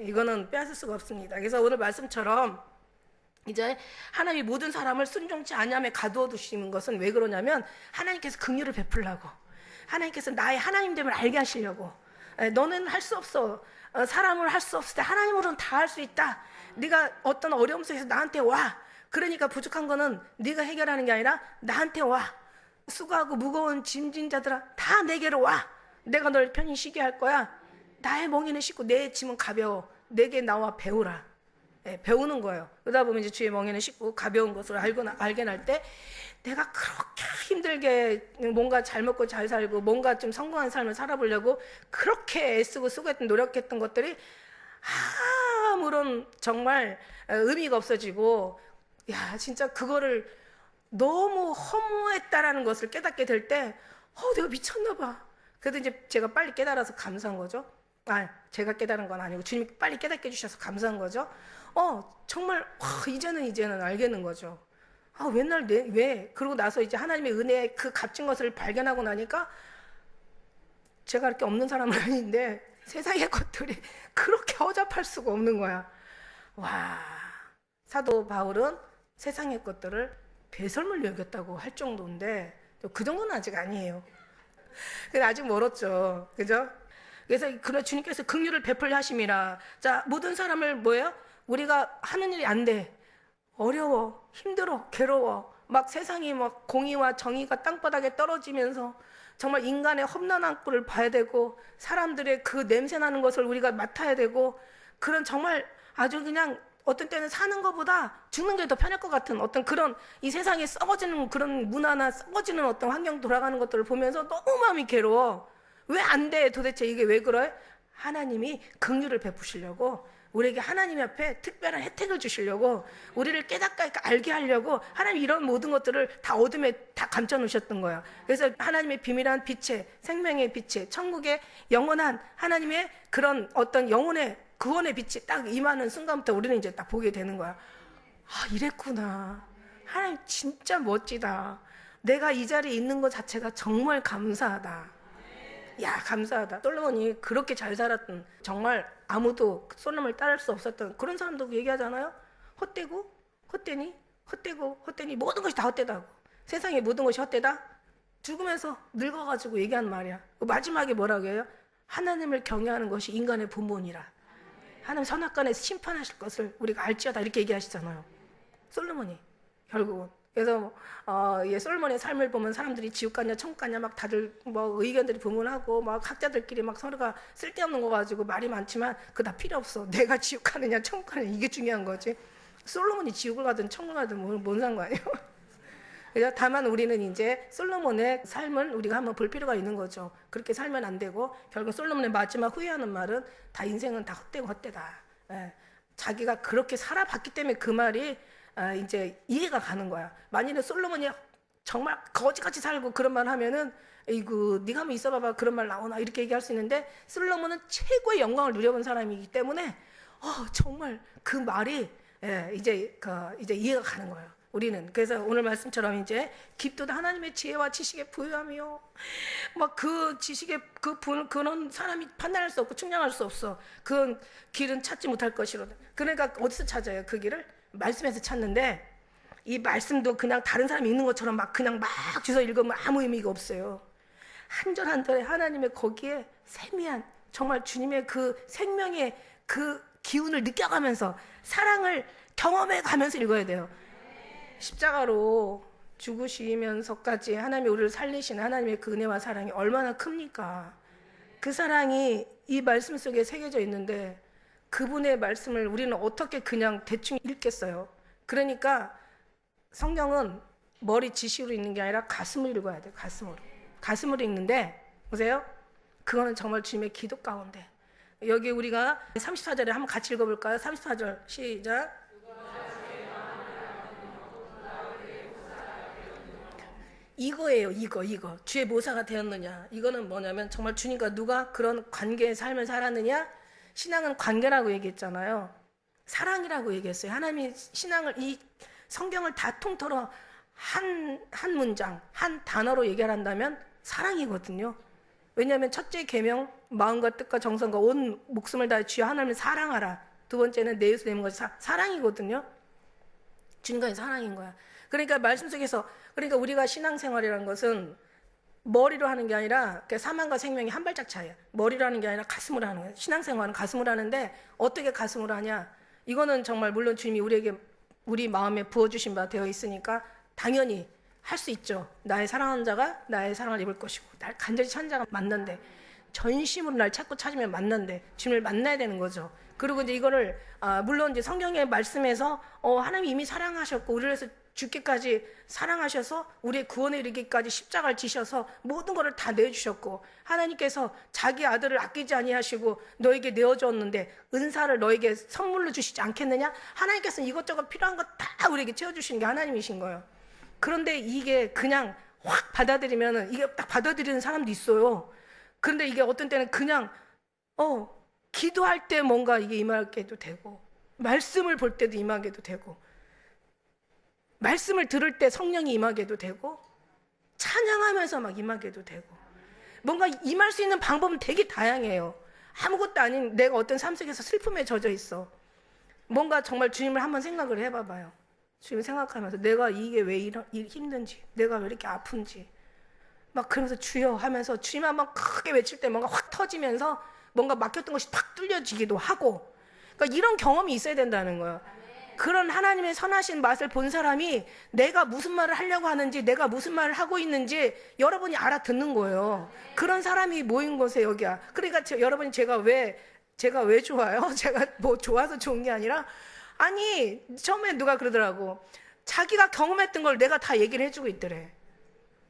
이거는 빼앗을 수가 없습니다. 그래서 오늘 말씀처럼 이제 하나님이 모든 사람을 순종치 아니함에 가두어 두시는 것은 왜 그러냐면, 하나님께서 긍휼을 베풀라고, 하나님께서 나의 하나님됨을 알게 하시려고. 너는 할 수 없어. 사람을 할 수 없을 때 하나님으로는 다 할 수 있다. 네가 어떤 어려움 속에서 나한테 와. 그러니까 부족한 거는 네가 해결하는 게 아니라 나한테 와. 수고하고 무거운 짐진 자들아, 다 내게로 와. 내가 널 편히 쉬게 할 거야. 나의 멍에는 쉽고 내 짐은 가벼워. 내게 나와 배우라. 배우는 거예요. 그러다 보면 이제 주의 멍에는 쉽고 가벼운 것을 알게 날 때, 내가 그렇게 힘들게 뭔가 잘 먹고 잘 살고 뭔가 좀 성공한 삶을 살아보려고 그렇게 애쓰고 수고했던 노력했던 것들이 아무런 정말 의미가 없어지고, 진짜 그거를 너무 허무했다라는 것을 깨닫게 될 때, 내가 미쳤나 봐. 그래도 이제 제가 빨리 깨달아서 감사한 거죠. 제가 깨달은 건 아니고 주님이 빨리 깨닫게 해주셔서 감사한 거죠. 정말 이제는 알겠는 거죠. 아, 맨날 왜? 그러고 나서 이제 하나님의 은혜의 그 값진 것을 발견하고 나니까 제가 이렇게 없는 사람은 아닌데 세상의 것들이 그렇게 허접할 수가 없는 거야. 와, 사도 바울은 세상의 것들을 배설물 여겼다고 할 정도인데 그 정도는 아직 아니에요. 근데 아직 멀었죠. 그죠? 그래서 그런 주님께서 긍휼을 베풀려 하심이라. 자, 모든 사람을 뭐예요? 우리가 하는 일이 안 돼. 어려워, 힘들어, 괴로워. 막 세상이 막 공의와 정의가 땅바닥에 떨어지면서 정말 인간의 험난한 꼴을 봐야 되고 사람들의 그 냄새 나는 것을 우리가 맡아야 되고 그런 정말 아주 그냥 어떤 때는 사는 것보다 죽는 게 더 편할 것 같은 어떤 그런 이 세상에 썩어지는 그런 문화나 썩어지는 어떤 환경 돌아가는 것들을 보면서 너무 마음이 괴로워. 왜 안 돼? 도대체 이게 왜 그래? 하나님이 긍휼을 베푸시려고 우리에게 하나님 앞에 특별한 혜택을 주시려고 우리를 깨닫게 알게 하려고 하나님 이런 모든 것들을 다 어둠에 다 감춰 놓으셨던 거야. 그래서 하나님의 비밀한 빛에 생명의 빛에 천국의 영원한 하나님의 그런 어떤 영혼의 구원의 빛이 딱 임하는 순간부터 우리는 이제 딱 보게 되는 거야. 아, 이랬구나. 하나님 진짜 멋지다. 내가 이 자리에 있는 것 자체가 정말 감사하다. 야, 감사하다. 솔로몬이 그렇게 잘 살았던, 정말 아무도 솔로몬을 따를 수 없었던 그런 사람도 얘기하잖아요. 헛되고 헛되니 헛되고 헛되니 모든 것이 다 헛되다고. 세상의 모든 것이 헛되다. 죽으면서 늙어가지고 얘기한 말이야. 마지막에 뭐라고 해요? 하나님을 경외하는 것이 인간의 본분이라. 하나님 선악간에 심판하실 것을 우리가 알지어다 이렇게 얘기하시잖아요. 솔로몬이 결국은. 그래서 솔로몬의 삶을 보면 사람들이 지옥 가냐 천국 가냐 막 다들 뭐 의견들이 분분하고 막 각자들끼리 막 서로가 쓸데없는 거 가지고 말이 많지만 그거 다 필요 없어. 내가 지옥 가느냐 천국 가느냐 이게 중요한 거지. 솔로몬이 지옥을 가든 천국 가든 뭔 상관이에요. 그래서 다만 우리는 이제 솔로몬의 삶을 우리가 한번 볼 필요가 있는 거죠. 그렇게 살면 안 되고 결국 솔로몬의 마지막 후회하는 말은 다 인생은 다 헛되고 헛되다. 예. 자기가 그렇게 살아봤기 때문에 그 말이 이제 이해가 가는 거야. 만일에 솔로몬이 정말 거지같이 살고 그런 말 하면은 이거 네가 한번 있어봐봐 그런 말 나오나 이렇게 얘기할 수 있는데 솔로몬은 최고의 영광을 누려본 사람이기 때문에 정말 그 말이 이제 이해가 가는 거예요. 우리는 그래서 오늘 말씀처럼 이제 깊도다 하나님의 지혜와 지식에 부유하며 막 그 지식의 그런 사람이 판단할 수 없고 측량할 수 없어. 그 길은 찾지 못할 것이로다. 그러니까 어디서 찾아요? 그 길을 말씀에서 찾는데 이 말씀도 그냥 다른 사람이 읽는 것처럼 막 그냥 막 주워 읽으면 아무 의미가 없어요. 한 절 한 절에 하나님의 거기에 세미한 정말 주님의 그 생명의 그 기운을 느껴가면서 사랑을 경험해 가면서 읽어야 돼요. 십자가로 죽으시면서까지 하나님이 우리를 살리시는 하나님의 그 은혜와 사랑이 얼마나 큽니까? 그 사랑이 이 말씀 속에 새겨져 있는데 그분의 말씀을 우리는 어떻게 그냥 대충 읽겠어요? 그러니까 성경은 머리 지식으로 읽는 게 아니라 가슴으로 읽어야 돼요. 가슴으로 읽는데 보세요. 그거는 정말 주님의 기도 가운데 여기 우리가 34절에 한번 같이 읽어볼까요? 34절 시작. 이거예요. 이거 주의 모사가 되었느냐. 이거는 뭐냐면 정말 주님과 누가 그런 관계의 삶을 살았느냐. 신앙은 관계라고 얘기했잖아요. 사랑이라고 얘기했어요. 하나님이 신앙을 이 성경을 다 통틀어 한 문장 한 단어로 얘기한다면 사랑이거든요. 왜냐하면 첫째 계명 마음과 뜻과 정성과 온 목숨을 다해 주여 하나님을 사랑하라. 두 번째는 내 이웃을 내는 것이 사랑이거든요. 주님과의 사랑인 거야. 그러니까 말씀 속에서 그러니까 우리가 신앙생활이라는 것은 머리로 하는 게 아니라 사망과 생명이 한 발짝 차이야. 머리로 하는 게 아니라 가슴으로 하는 거야. 신앙생활은 가슴으로 하는데 어떻게 가슴으로 하냐. 이거는 정말 물론 주님이 우리에게 우리 마음에 부어주신 바 되어 있으니까 당연히 할 수 있죠. 나의 사랑하는 자가 나의 사랑을 입을 것이고 날 간절히 찾는 자가 만난대. 전심으로 날 찾고 찾으면 만난대. 주님을 만나야 되는 거죠. 그리고 이제 이거를 물론 이제 성경의 말씀에서 하나님이 이미 사랑하셨고 우리를 해서 죽기까지 사랑하셔서 우리의 구원에 이르기까지 십자가를 지셔서 모든 것을 다 내주셨고 하나님께서 자기 아들을 아끼지 아니하시고 너에게 내어주었는데 은사를 너에게 선물로 주시지 않겠느냐? 하나님께서는 이것저것 필요한 것 다 우리에게 채워주시는 게 하나님이신 거예요. 그런데 이게 그냥 확 받아들이면 이게 딱 받아들이는 사람도 있어요. 그런데 이게 어떤 때는 그냥 기도할 때 뭔가 이게 임하게도 되고 말씀을 볼 때도 임하게도 되고 말씀을 들을 때 성령이 임하게도 되고 찬양하면서 막 임하게도 되고 뭔가 임할 수 있는 방법은 되게 다양해요. 아무것도 아닌 내가 어떤 삶 속에서 슬픔에 젖어 있어. 뭔가 정말 주님을 한번 생각을 해봐봐요. 주님 생각하면서 내가 이게 왜 이런 힘든지, 내가 왜 이렇게 아픈지 막 그러면서 주여 하면서 주님 한번 크게 외칠 때 뭔가 확 터지면서 뭔가 막혔던 것이 탁 뚫려지기도 하고, 그러니까 이런 경험이 있어야 된다는 거예요. 그런 하나님의 선하신 맛을 본 사람이 내가 무슨 말을 하려고 하는지, 내가 무슨 말을 하고 있는지 여러분이 알아듣는 거예요. 그런 사람이 모인 곳에 여기야. 그러니까 여러분이 제가 왜 좋아요? 제가 뭐 좋아서 좋은 게 아니라, 아니 처음에 누가 그러더라고. 자기가 경험했던 걸 내가 다 얘기를 해주고 있더래.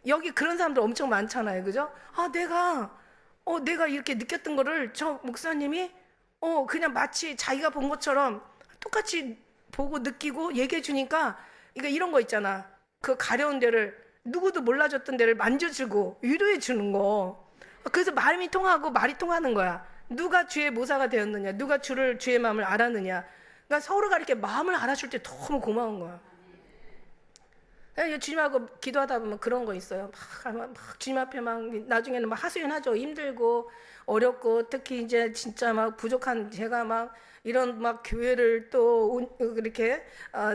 여기 그런 사람들 엄청 많잖아요, 그죠? 아 내가 이렇게 느꼈던 거를 저 목사님이 그냥 마치 자기가 본 것처럼 똑같이 보고 느끼고 얘기해 주니까, 이거 이런 거 있잖아. 그 가려운 데를, 누구도 몰라줬던 데를 만져주고 위로해 주는 거. 그래서 마음이 통하고 말이 통하는 거야. 누가 주의 모사가 되었느냐, 누가 주의 마음을 알았느냐. 그러니까 서로가 이렇게 마음을 알아줄 때 너무 고마운 거야. 주님하고 기도하다 보면 그런 거 있어요. 막 주님 앞에 막 나중에는 막 하소연하죠. 힘들고 어렵고, 특히 이제 진짜 막 부족한 제가 막 이런 막 교회를 또 이렇게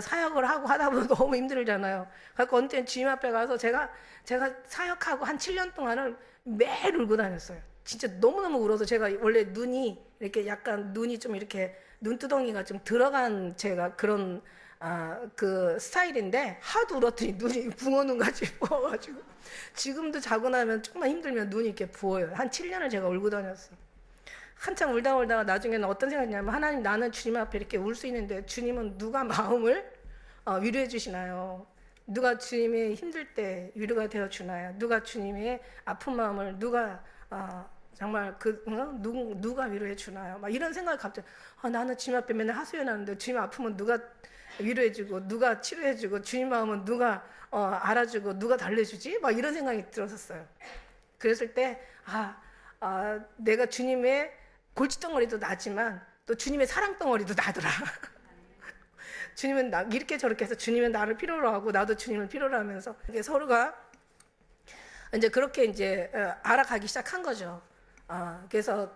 사역을 하고 하다 보면 너무 힘들잖아요. 그래서 어느 때는 주님 앞에 가서 제가 사역하고 한 7년 동안은 매일 울고 다녔어요. 진짜 너무너무 울어서, 제가 원래 눈이 이렇게 약간 눈이 좀 이렇게 눈두덩이가 좀 들어간 제가 그런 그 스타일인데, 하도 울었더니 눈이 붕어눈 같이 부어가지고 지금도 자고 나면 조금만 힘들면 눈이 이렇게 부어요. 한 7년을 제가 울고 다녔어요. 한참 울다가 나중에는 어떤 생각이냐면, 하나님, 나는 주님 앞에 이렇게 울 수 있는데 주님은 누가 마음을 위로해 주시나요? 누가 주님의 힘들 때 위로가 되어 주나요? 누가 주님의 아픈 마음을 누가 정말 누가 위로해 주나요? 막 이런 생각이 갑자기, 나는 주님 앞에 맨날 하소연하는데 주님 아프면 누가 위로해주고, 누가 치료해주고, 주님 마음은 누가 알아주고, 누가 달래주지? 막 이런 생각이 들었었어요. 그랬을 때 내가 주님의 골칫덩어리도 나지만 또 주님의 사랑덩어리도 나더라. 주님은 이렇게 저렇게 해서 주님은 나를 필요로 하고 나도 주님을 필요로 하면서 이게 서로가 이제 그렇게 이제 알아가기 시작한 거죠. 그래서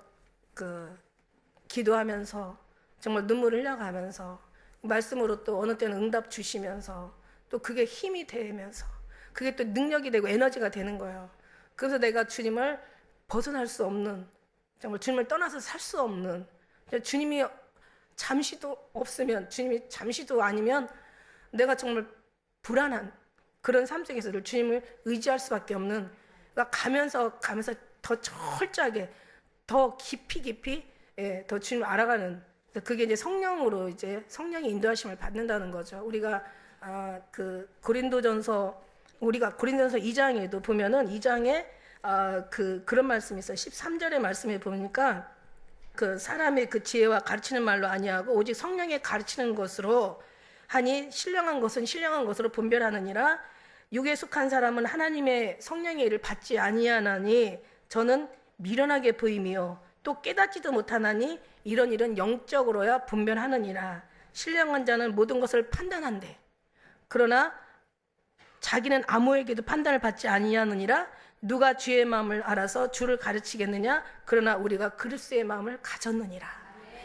기도하면서 정말 눈물을 흘려가면서 말씀으로 또 어느 때는 응답 주시면서 또 그게 힘이 되면서 그게 또 능력이 되고 에너지가 되는 거예요. 그래서 내가 주님을 벗어날 수 없는, 정말 주님을 떠나서 살 수 없는, 주님이 잠시도 없으면, 주님이 잠시도 아니면 내가 정말 불안한 그런 삶 속에서 주님을 의지할 수밖에 없는, 그러니까 가면서 더 철저하게, 더 깊이 더 주님을 알아가는, 그게 이제 성령으로 이제 성령의 인도하심을 받는다는 거죠. 우리가 고린도전서 2장에도 보면은 2장에 그런 말씀이 있어요. 13절의 말씀에 보니까 그 사람의 그 지혜와 가르치는 말로 아니하고 오직 성령의 가르치는 것으로 하니 신령한 것은 신령한 것으로 분별하느니라. 육에 속한 사람은 하나님의 성령의 일을 받지 아니하나니 저는 미련하게 보이며 또 깨닫지도 못하나니 이런 영적으로야 분별하느니라. 신령한 자는 모든 것을 판단한대. 그러나 자기는 아무에게도 판단을 받지 아니하느니라. 누가 주의 마음을 알아서 주를 가르치겠느냐? 그러나 우리가 그리스도의 마음을 가졌느니라.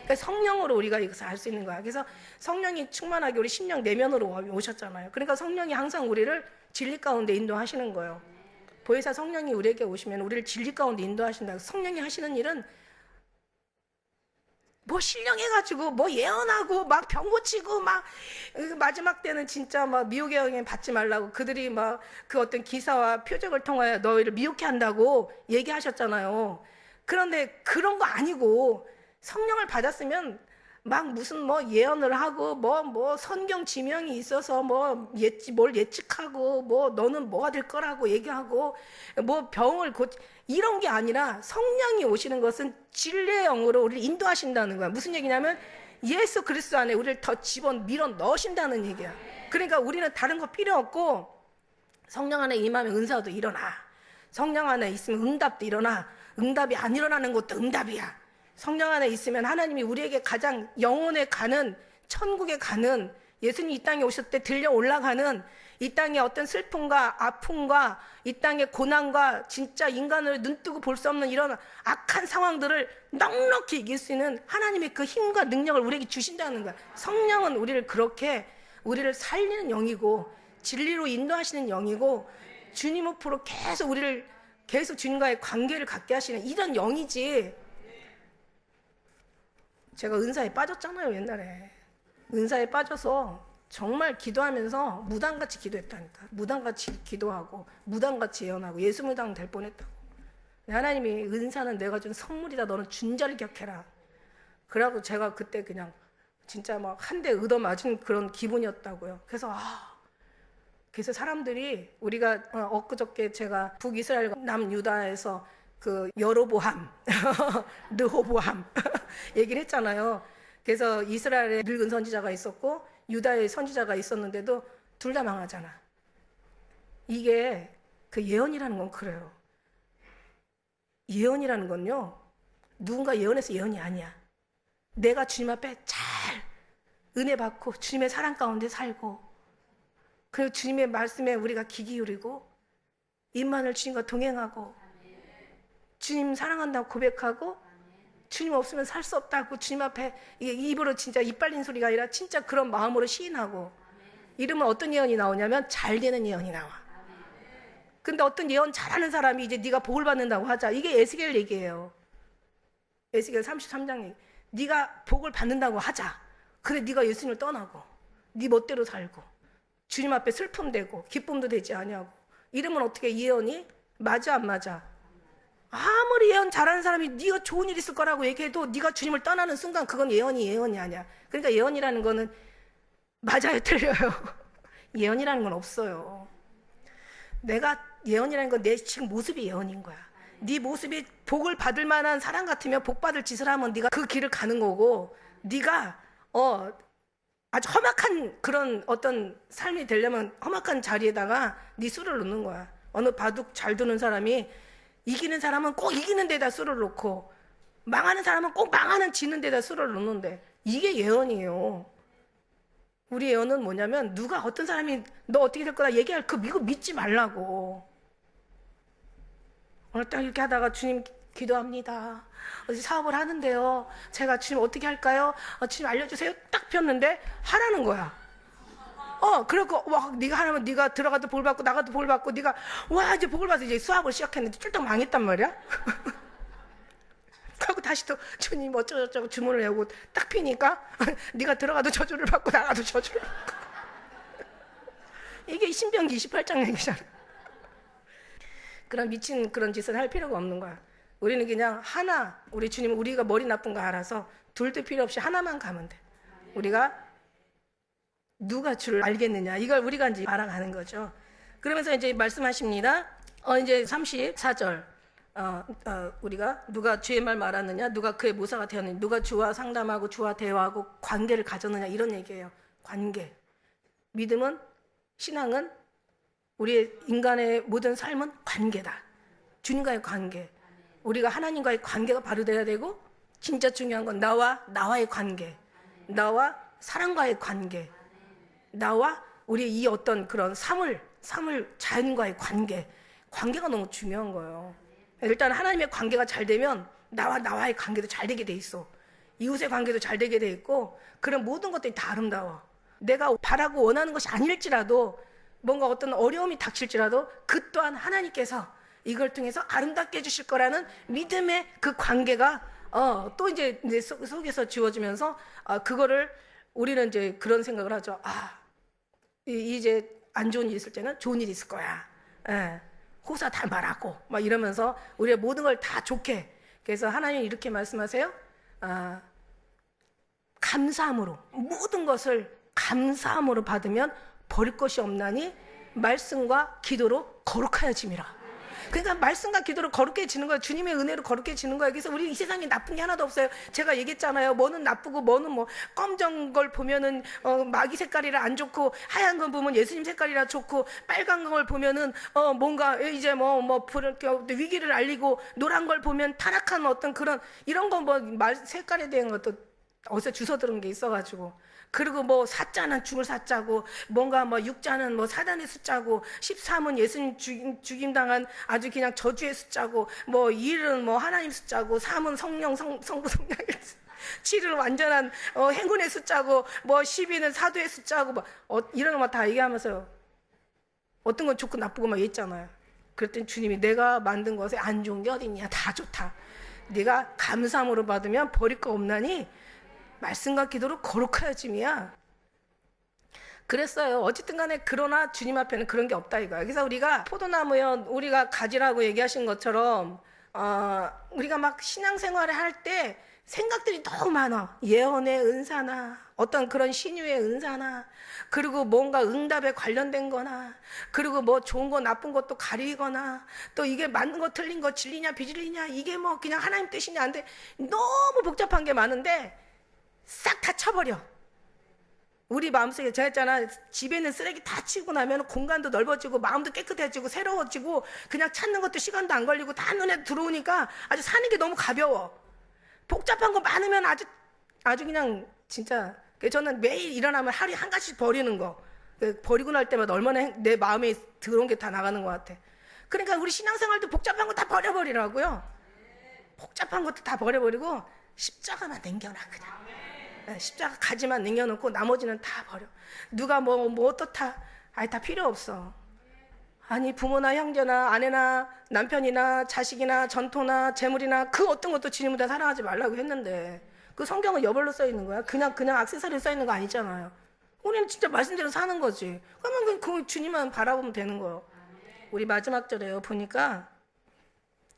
그러니까 성령으로 우리가 이것을 알 수 있는 거야. 그래서 성령이 충만하게 우리 심령 내면으로 오셨잖아요. 그러니까 성령이 항상 우리를 진리 가운데 인도하시는 거예요. 보혜사 성령이 우리에게 오시면 우리를 진리 가운데 인도하신다. 성령이 하시는 일은 뭐 신령해가지고 뭐 예언하고 막 병 고치고 막 마지막 때는 진짜 막 미혹의 영에 받지 말라고 그들이 막 그 어떤 기사와 표적을 통하여 너희를 미혹해 한다고 얘기하셨잖아요. 그런데 그런 거 아니고 성령을 받았으면 막 무슨 뭐 예언을 하고 뭐 성경 지명이 있어서 뭘 예측하고 뭐 너는 뭐가 될 거라고 얘기하고 뭐 병을 이런 게 아니라 성령이 오시는 것은 진리의 영으로 우리를 인도하신다는 거야. 무슨 얘기냐면 예수 그리스도 안에 우리를 더 밀어 넣으신다는 얘기야. 그러니까 우리는 다른 거 필요 없고 성령 안에 임하면 은사도 일어나. 성령 안에 있으면 응답도 일어나. 응답이 안 일어나는 것도 응답이야. 성령 안에 있으면 하나님이 우리에게 가장 영혼에 가는, 천국에 가는 예수님 이 땅에 오셨을 때 들려 올라가는 이 땅의 어떤 슬픔과 아픔과 이 땅의 고난과 진짜 인간을 눈뜨고 볼 수 없는 이런 악한 상황들을 넉넉히 이길 수 있는 하나님의 그 힘과 능력을 우리에게 주신다는 거야. 성령은 우리를 그렇게 우리를 살리는 영이고 진리로 인도하시는 영이고 주님 앞으로 계속 우리를 계속 주님과의 관계를 갖게 하시는 이런 영이지. 제가 은사에 빠졌잖아요, 옛날에. 은사에 빠져서 정말 기도하면서 무당같이 기도했다니까. 무당같이 기도하고 무당같이 예언하고 예수무당 될 뻔했다고. 하나님이 은사는 내가 준 선물이다. 너는 준자를 기억해라. 그러고 제가 그때 그냥 진짜 막 한 대 얻어맞은 그런 기분이었다고요. 그래서 사람들이 우리가 엊그저께 제가 북이스라엘 남유다에서 그 여로보암, 르호보암 얘기를 했잖아요. 그래서 이스라엘에 늙은 선지자가 있었고 유다의 선지자가 있었는데도 둘 다 망하잖아. 이게 그 예언이라는 건 그래요. 예언이라는 건요, 누군가 예언해서 예언이 아니야. 내가 주님 앞에 잘 은혜 받고 주님의 사랑 가운데 살고 그리고 주님의 말씀에 우리가 귀 기울이고 입만을 주님과 동행하고 주님 사랑한다고 고백하고 주님 없으면 살 수 없다고 주님 앞에 이게 입으로 진짜 입 빨린 소리가 아니라 진짜 그런 마음으로 시인하고 이러면 어떤 예언이 나오냐면 잘 되는 예언이 나와. 근데 어떤 예언 잘하는 사람이 이제 네가 복을 받는다고 하자. 이게 에스겔 얘기예요. 에스겔 33장 얘기. 네가 복을 받는다고 하자. 그래 네가 예수님을 떠나고 네 멋대로 살고 주님 앞에 슬픔 되고 기쁨도 되지 아니하고 이러면 어떻게 예언이 맞아 안 맞아? 아무리 예언 잘하는 사람이 네가 좋은 일 있을 거라고 얘기해도 네가 주님을 떠나는 순간 그건 예언이 아니야. 그러니까 예언이라는 거는 맞아요 틀려요. 예언이라는 건 없어요. 내가 예언이라는 건 내 지금 모습이 예언인 거야. 네 모습이 복을 받을 만한 사람 같으면 복 받을 짓을 하면 네가 그 길을 가는 거고 네가 아주 험악한 그런 어떤 삶이 되려면 험악한 자리에다가 네 수를 놓는 거야. 어느 바둑 잘 두는 사람이 이기는 사람은 꼭 이기는 데다 수를 놓고 망하는 사람은 꼭 망하는 지는 데다 수를 놓는데 이게 예언이에요. 우리 예언은 뭐냐면 누가 어떤 사람이 너 어떻게 될 거다 얘기할 그거 믿지 말라고. 오늘 딱 이렇게 하다가 주님 기도합니다. 어디 사업을 하는데요. 제가 주님 어떻게 할까요? 주님 알려주세요. 딱 폈는데 하라는 거야. 그리고 와 네가 하라면 네가 들어가도 볼 받고 나가도 볼 받고 네가 와 이제 복을 받아서 이제 수학을 시작했는데 쫄딱 망했단 말이야. 그리고 다시 또 주님 어쩌고저쩌고 주문을 해오고 딱 피니까 네가 들어가도 저주를 받고 나가도 저주를 받고. 이게 신명기 28장 얘기잖아. 그런 미친 그런 짓을 할 필요가 없는 거야. 우리는 그냥 하나, 우리 주님은 우리가 머리 나쁜 거 알아서 둘도 필요 없이 하나만 가면 돼. 우리가 누가 주를 알겠느냐 이걸 우리가 이제 알아가는 거죠. 그러면서 이제 말씀하십니다. 이제 34절 우리가 누가 주의 말 말하느냐 누가 그의 모사가 되었느냐 누가 주와 상담하고 주와 대화하고 관계를 가졌느냐 이런 얘기예요. 관계. 믿음은 신앙은 우리의 인간의 모든 삶은 관계다. 주님과의 관계. 우리가 하나님과의 관계가 바로 돼야 되고 진짜 중요한 건 나와의 관계. 나와 사랑과의 관계. 나와 우리의 이 어떤 그런 삶을 자연과의 관계가 너무 중요한 거예요. 일단 하나님의 관계가 잘 되면 나와의 관계도 잘 되게 돼 있어. 이웃의 관계도 잘 되게 돼 있고 그런 모든 것들이 다 아름다워. 내가 바라고 원하는 것이 아닐지라도 뭔가 어떤 어려움이 닥칠지라도 그 또한 하나님께서 이걸 통해서 아름답게 해주실 거라는 믿음의 그 관계가 또 이제 속에서 지워지면서 그거를 우리는 이제 그런 생각을 하죠. 이제 안 좋은 일 있을 때는 좋은 일 있을 거야. 호사 다 말하고 막 이러면서 우리의 모든 걸 다 좋게. 그래서 하나님 이렇게 말씀하세요. 감사함으로 모든 것을 감사함으로 받으면 버릴 것이 없나니 말씀과 기도로 거룩하여짐이라. 그러니까 말씀과 기도로 거룩해 지는 거예요. 주님의 은혜로 거룩해 지는 거예요. 그래서 우리 이 세상에 나쁜 게 하나도 없어요. 제가 얘기했잖아요. 뭐는 나쁘고 뭐는 뭐 검정 걸 보면은 마귀 색깔이라 안 좋고 하얀 걸 보면 예수님 색깔이라 좋고 빨간 걸 보면은 뭔가 이제 뭐 위기를 알리고 노란 걸 보면 타락한 어떤 그런 이런 거 뭐 말 색깔에 대한 것도 어디서 주워 들은 게 있어가지고. 그리고 뭐 사자는 죽을 사자고, 뭔가 뭐 육자는 뭐 사단의 숫자고, 13은 예수님 죽임당한 아주 그냥 저주의 숫자고, 뭐 1은 뭐 하나님 숫자고, 3은 성부 성령의 7은 완전한 행운의 숫자고, 뭐 12는 사도의 숫자고, 뭐 이런 거 다 얘기하면서 어떤 건 좋고 나쁘고 막 있잖아요. 그랬더니 주님이 내가 만든 것에 안 좋은 게 어딨냐, 다 좋다. 네가 감사함으로 받으면 버릴 거 없나니 말씀과 기도로 거룩하여짐이야. 그랬어요. 어쨌든 간에 그러나 주님 앞에는 그런 게 없다 이거야. 그래서 우리가 포도나무요, 우리가 가지라고 얘기하신 것처럼 우리가 막 신앙생활을 할 때 생각들이 너무 많아. 예언의 은사나 어떤 그런 신유의 은사나, 그리고 뭔가 응답에 관련된 거나, 그리고 뭐 좋은 거 나쁜 것도 가리거나, 또 이게 맞는 거 틀린 거 진리냐 비진리냐, 이게 뭐 그냥 하나님 뜻이냐 안 돼. 너무 복잡한 게 많은데 싹 다 쳐버려. 우리 마음속에, 제가 했잖아, 집에 있는 쓰레기 다 치고 나면 공간도 넓어지고 마음도 깨끗해지고 새로워지고, 그냥 찾는 것도 시간도 안 걸리고 다 눈에 들어오니까 아주 사는 게 너무 가벼워. 복잡한 거 많으면 아주 그냥 진짜. 저는 매일 일어나면 하루에 한 가지씩 버리는 거, 버리고 날 때마다 얼마나 내 마음에 들어온 게 다 나가는 것 같아. 그러니까 우리 신앙생활도 복잡한 거 다 버려버리라고요. 복잡한 것도 다 버려버리고 십자가만 남겨놔 그냥. 십자가 가지만 남겨놓고 나머지는 다 버려. 누가 뭐 어떻다, 아니 다 필요 없어. 아니 부모나 형제나 아내나 남편이나 자식이나 전토나 재물이나 그 어떤 것도 주님보다 사랑하지 말라고 했는데, 그 성경은 여벌로 써 있는 거야. 그냥 액세서리로 써 있는 거 아니잖아요. 우리는 진짜 말씀대로 사는 거지. 그러면 그 주님만 바라보면 되는 거예요. 우리 마지막 절에요, 보니까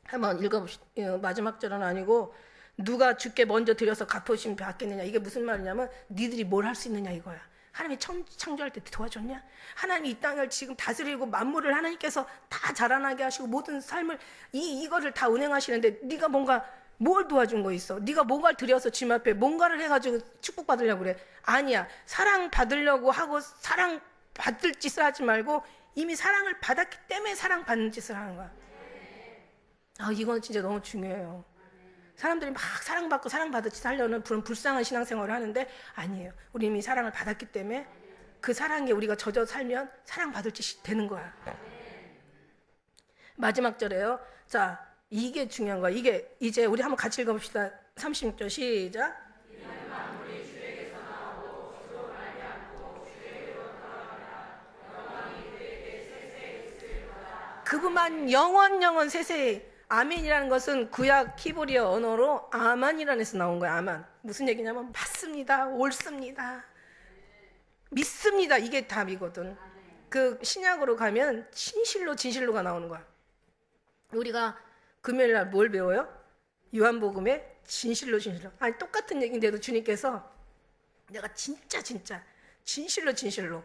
한번 읽어봅시다. 마지막 절은 아니고, 누가 주께 먼저 드려서 갚으시면 받겠느냐. 이게 무슨 말이냐면 니들이 뭘 할 수 있느냐 이거야. 하나님이 창조할 때 도와줬냐? 하나님이 이 땅을 지금 다스리고 만물을 하나님께서 다 자라나게 하시고 모든 삶을 이거를 다 운행하시는데, 네가 뭔가 뭘 도와준 거 있어? 네가 뭔가를 드려서 주님 앞에 뭔가를 해가지고 축복받으려고 그래? 아니야. 사랑 받으려고 하고 사랑 받을 짓을 하지 말고 이미 사랑을 받았기 때문에 사랑 받는 짓을 하는 거야. 이건 진짜 너무 중요해요. 사람들이 막 사랑받고 사랑받을 짓 하려는 그런 불쌍한 신앙생활을 하는데, 아니에요. 우리 이미 사랑을 받았기 때문에 그 사랑에 우리가 젖어 살면 사랑받을 짓이 되는 거야. 마지막 절에요. 자, 이게 중요한 거야. 이게 이제 우리 한번 같이 읽어봅시다. 36절 시작. 그분만 영원 세세히. 아멘이라는 것은 구약 히브리어 언어로 아만이라는 데서 나온 거야. 아만. 무슨 얘기냐면 맞습니다, 옳습니다, 믿습니다, 이게 답이거든. 그 신약으로 가면 진실로가 나오는 거야. 우리가 금요일 날 뭘 배워요? 요한복음에 진실로. 아니 똑같은 얘기인데도 주님께서 내가 진짜 진실로.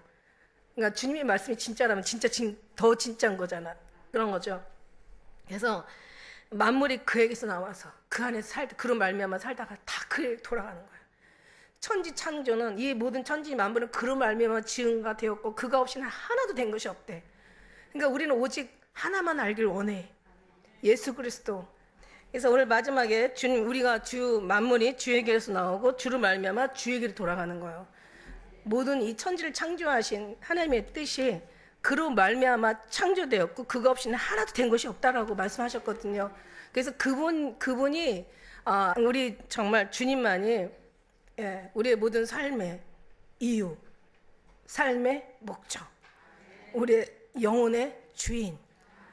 그러니까 주님의 말씀이 진짜라면 진짜 더 진짜인 거잖아. 그런 거죠. 그래서 만물이 그에게서 나와서 그 안에서 그런 말미암아 살다가 다 그에 돌아가는 거야. 천지 창조는, 이 모든 천지 만물은 그런 말미암아 지은가 되었고 그가 없이는 하나도 된 것이 없대. 그러니까 우리는 오직 하나만 알길 원해, 예수 그리스도. 그래서 오늘 마지막에 우리가 만물이 주에게서 나오고 주로 말미암아 주에게로 돌아가는 거예요. 모든 이 천지를 창조하신 하나님의 뜻이 그로 말미암아 창조되었고 그가 없이는 하나도 된 것이 없다라고 말씀하셨거든요. 그래서 그분이 우리 정말 주님만이 우리의 모든 삶의 이유, 삶의 목적, 우리의 영혼의 주인.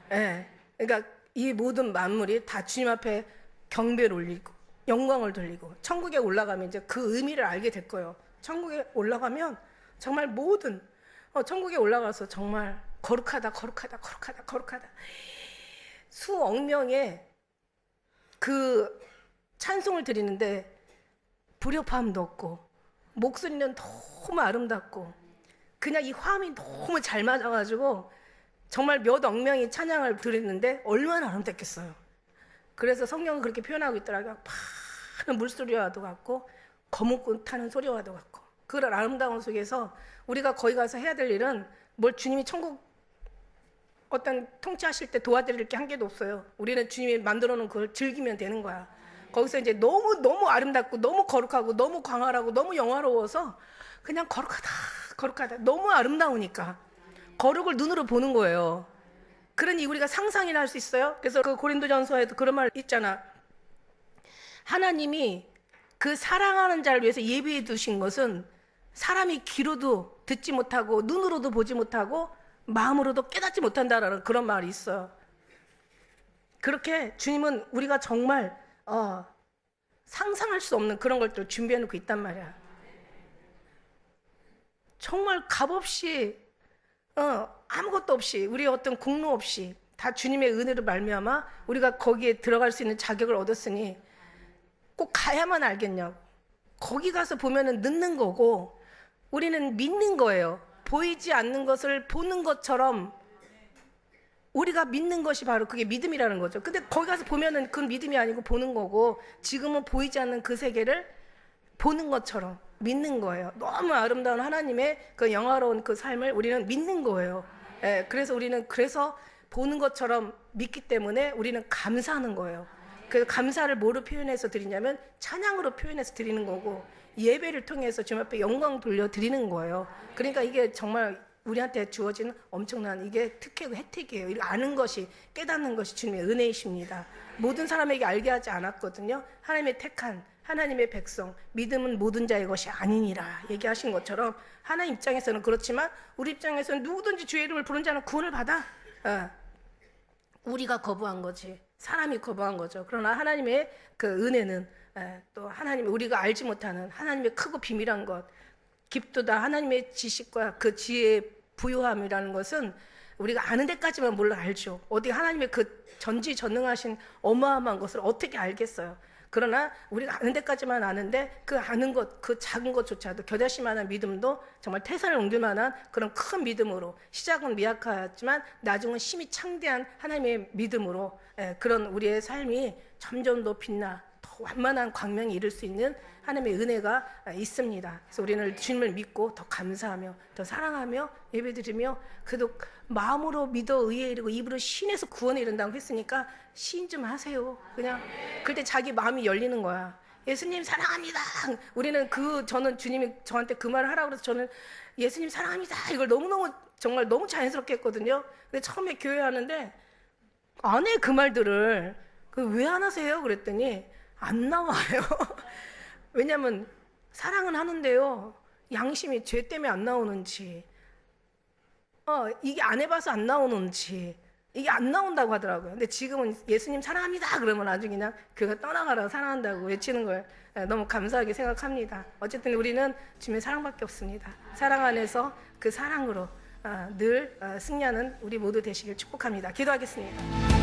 그러니까 이 모든 만물이 다 주님 앞에 경배를 올리고 영광을 돌리고 천국에 올라가면 이제 그 의미를 알게 될 거예요. 천국에 올라가면 정말 모든 천국에 올라가서 정말 거룩하다. 수억 명의 그 찬송을 드리는데 불협화음도 없고 목소리는 너무 아름답고 그냥 이 화음이 너무 잘 맞아가지고 정말 몇 억 명이 찬양을 드리는데 얼마나 아름답겠어요. 그래서 성경은 그렇게 표현하고 있더라고요. 파는 물소리와도 같고 거뭇고 타는 소리와도 같고. 그런 아름다운 속에서 우리가 거기 가서 해야 될 일은 뭘 주님이 천국 어떤 통치하실 때 도와드릴 게 한 개도 없어요. 우리는 주님이 만들어 놓은 그걸 즐기면 되는 거야. 거기서 이제 너무 아름답고 너무 거룩하고 너무 광활하고 너무 영화로워서 그냥 거룩하다 너무 아름다우니까 거룩을 눈으로 보는 거예요. 그러니 우리가 상상이나 할 수 있어요. 그래서 그 고린도전서에도 그런 말 있잖아. 하나님이 그 사랑하는 자를 위해서 예비해 두신 것은 사람이 귀로도 듣지 못하고 눈으로도 보지 못하고 마음으로도 깨닫지 못한다라는 그런 말이 있어요. 그렇게 주님은 우리가 정말 상상할 수 없는 그런 것들을 준비해 놓고 있단 말이야. 정말 값없이 아무것도 없이 우리의 어떤 공로 없이 다 주님의 은혜로 말미암아 우리가 거기에 들어갈 수 있는 자격을 얻었으니 꼭 가야만 알겠냐고. 거기 가서 보면은 늦는 거고 우리는 믿는 거예요. 보이지 않는 것을 보는 것처럼 우리가 믿는 것이 바로 그게 믿음이라는 거죠. 근데 거기 가서 보면은 그건 믿음이 아니고 보는 거고 지금은 보이지 않는 그 세계를 보는 것처럼 믿는 거예요. 너무 아름다운 하나님의 그 영화로운 그 삶을 우리는 믿는 거예요. 예, 그래서 우리는 보는 것처럼 믿기 때문에 우리는 감사하는 거예요. 그 감사를 뭐로 표현해서 드리냐면 찬양으로 표현해서 드리는 거고 예배를 통해서 주님 앞에 영광 돌려 드리는 거예요. 그러니까 이게 정말 우리한테 주어진 엄청난 이게 특혜고 혜택이에요. 이거 아는 것이 깨닫는 것이 주님의 은혜이십니다. 모든 사람에게 알게 하지 않았거든요. 하나님의 택한 하나님의 백성 믿음은 모든 자의 것이 아니니라 얘기하신 것처럼 하나님 입장에서는 그렇지만 우리 입장에서는 누구든지 주의 이름을 부른 자는 구원을 받아. 우리가 거부한 거지. 사람이 거부한 거죠. 그러나 하나님의 그 은혜는 또 하나님이 우리가 알지 못하는 하나님의 크고 비밀한 것 깊도다 하나님의 지식과 그 지혜의 부요함이라는 것은 우리가 아는 데까지만 몰라 알죠. 어디 하나님의 그 전지전능하신 어마어마한 것을 어떻게 알겠어요. 그러나 우리가 아는 데까지만 아는데 그 아는 것, 그 작은 것조차도 겨자씨만한 믿음도 정말 태산을 옮길 만한 그런 큰 믿음으로 시작은 미약하지만 나중은 심히 창대한 하나님의 믿음으로 그런 우리의 삶이 점점 더 빛나 더 완만한 광명이 이룰 수 있는 하나님의 은혜가 있습니다. 그래서 우리는 주님을 믿고 더 감사하며 더 사랑하며 예배드리며 그래도 마음으로 믿어 의에 이르고 입으로 신에서 구원에 이른다고 했으니까 신 좀 하세요. 그냥 그때 자기 마음이 열리는 거야. 예수님 사랑합니다. 저는 주님이 저한테 그 말을 하라고 그래서 저는 예수님 사랑합니다. 이걸 너무너무 정말 너무 자연스럽게 했거든요. 근데 처음에 교회 하는데 안 해 그 말들을. 왜 안 하세요? 그랬더니 안 나와요. 왜냐면 사랑은 하는데요. 양심이 죄 때문에 안 나오는지 이게 안 해봐서 안 나오는지 이게 안 나온다고 하더라고요. 근데 지금은 예수님 사랑합니다 그러면 아주 그냥 교회가 떠나가라 사랑한다고 외치는 걸 너무 감사하게 생각합니다. 어쨌든 우리는 주님의 사랑밖에 없습니다. 사랑 안에서 그 사랑으로 늘 승리하는 우리 모두 되시길 축복합니다. 기도하겠습니다.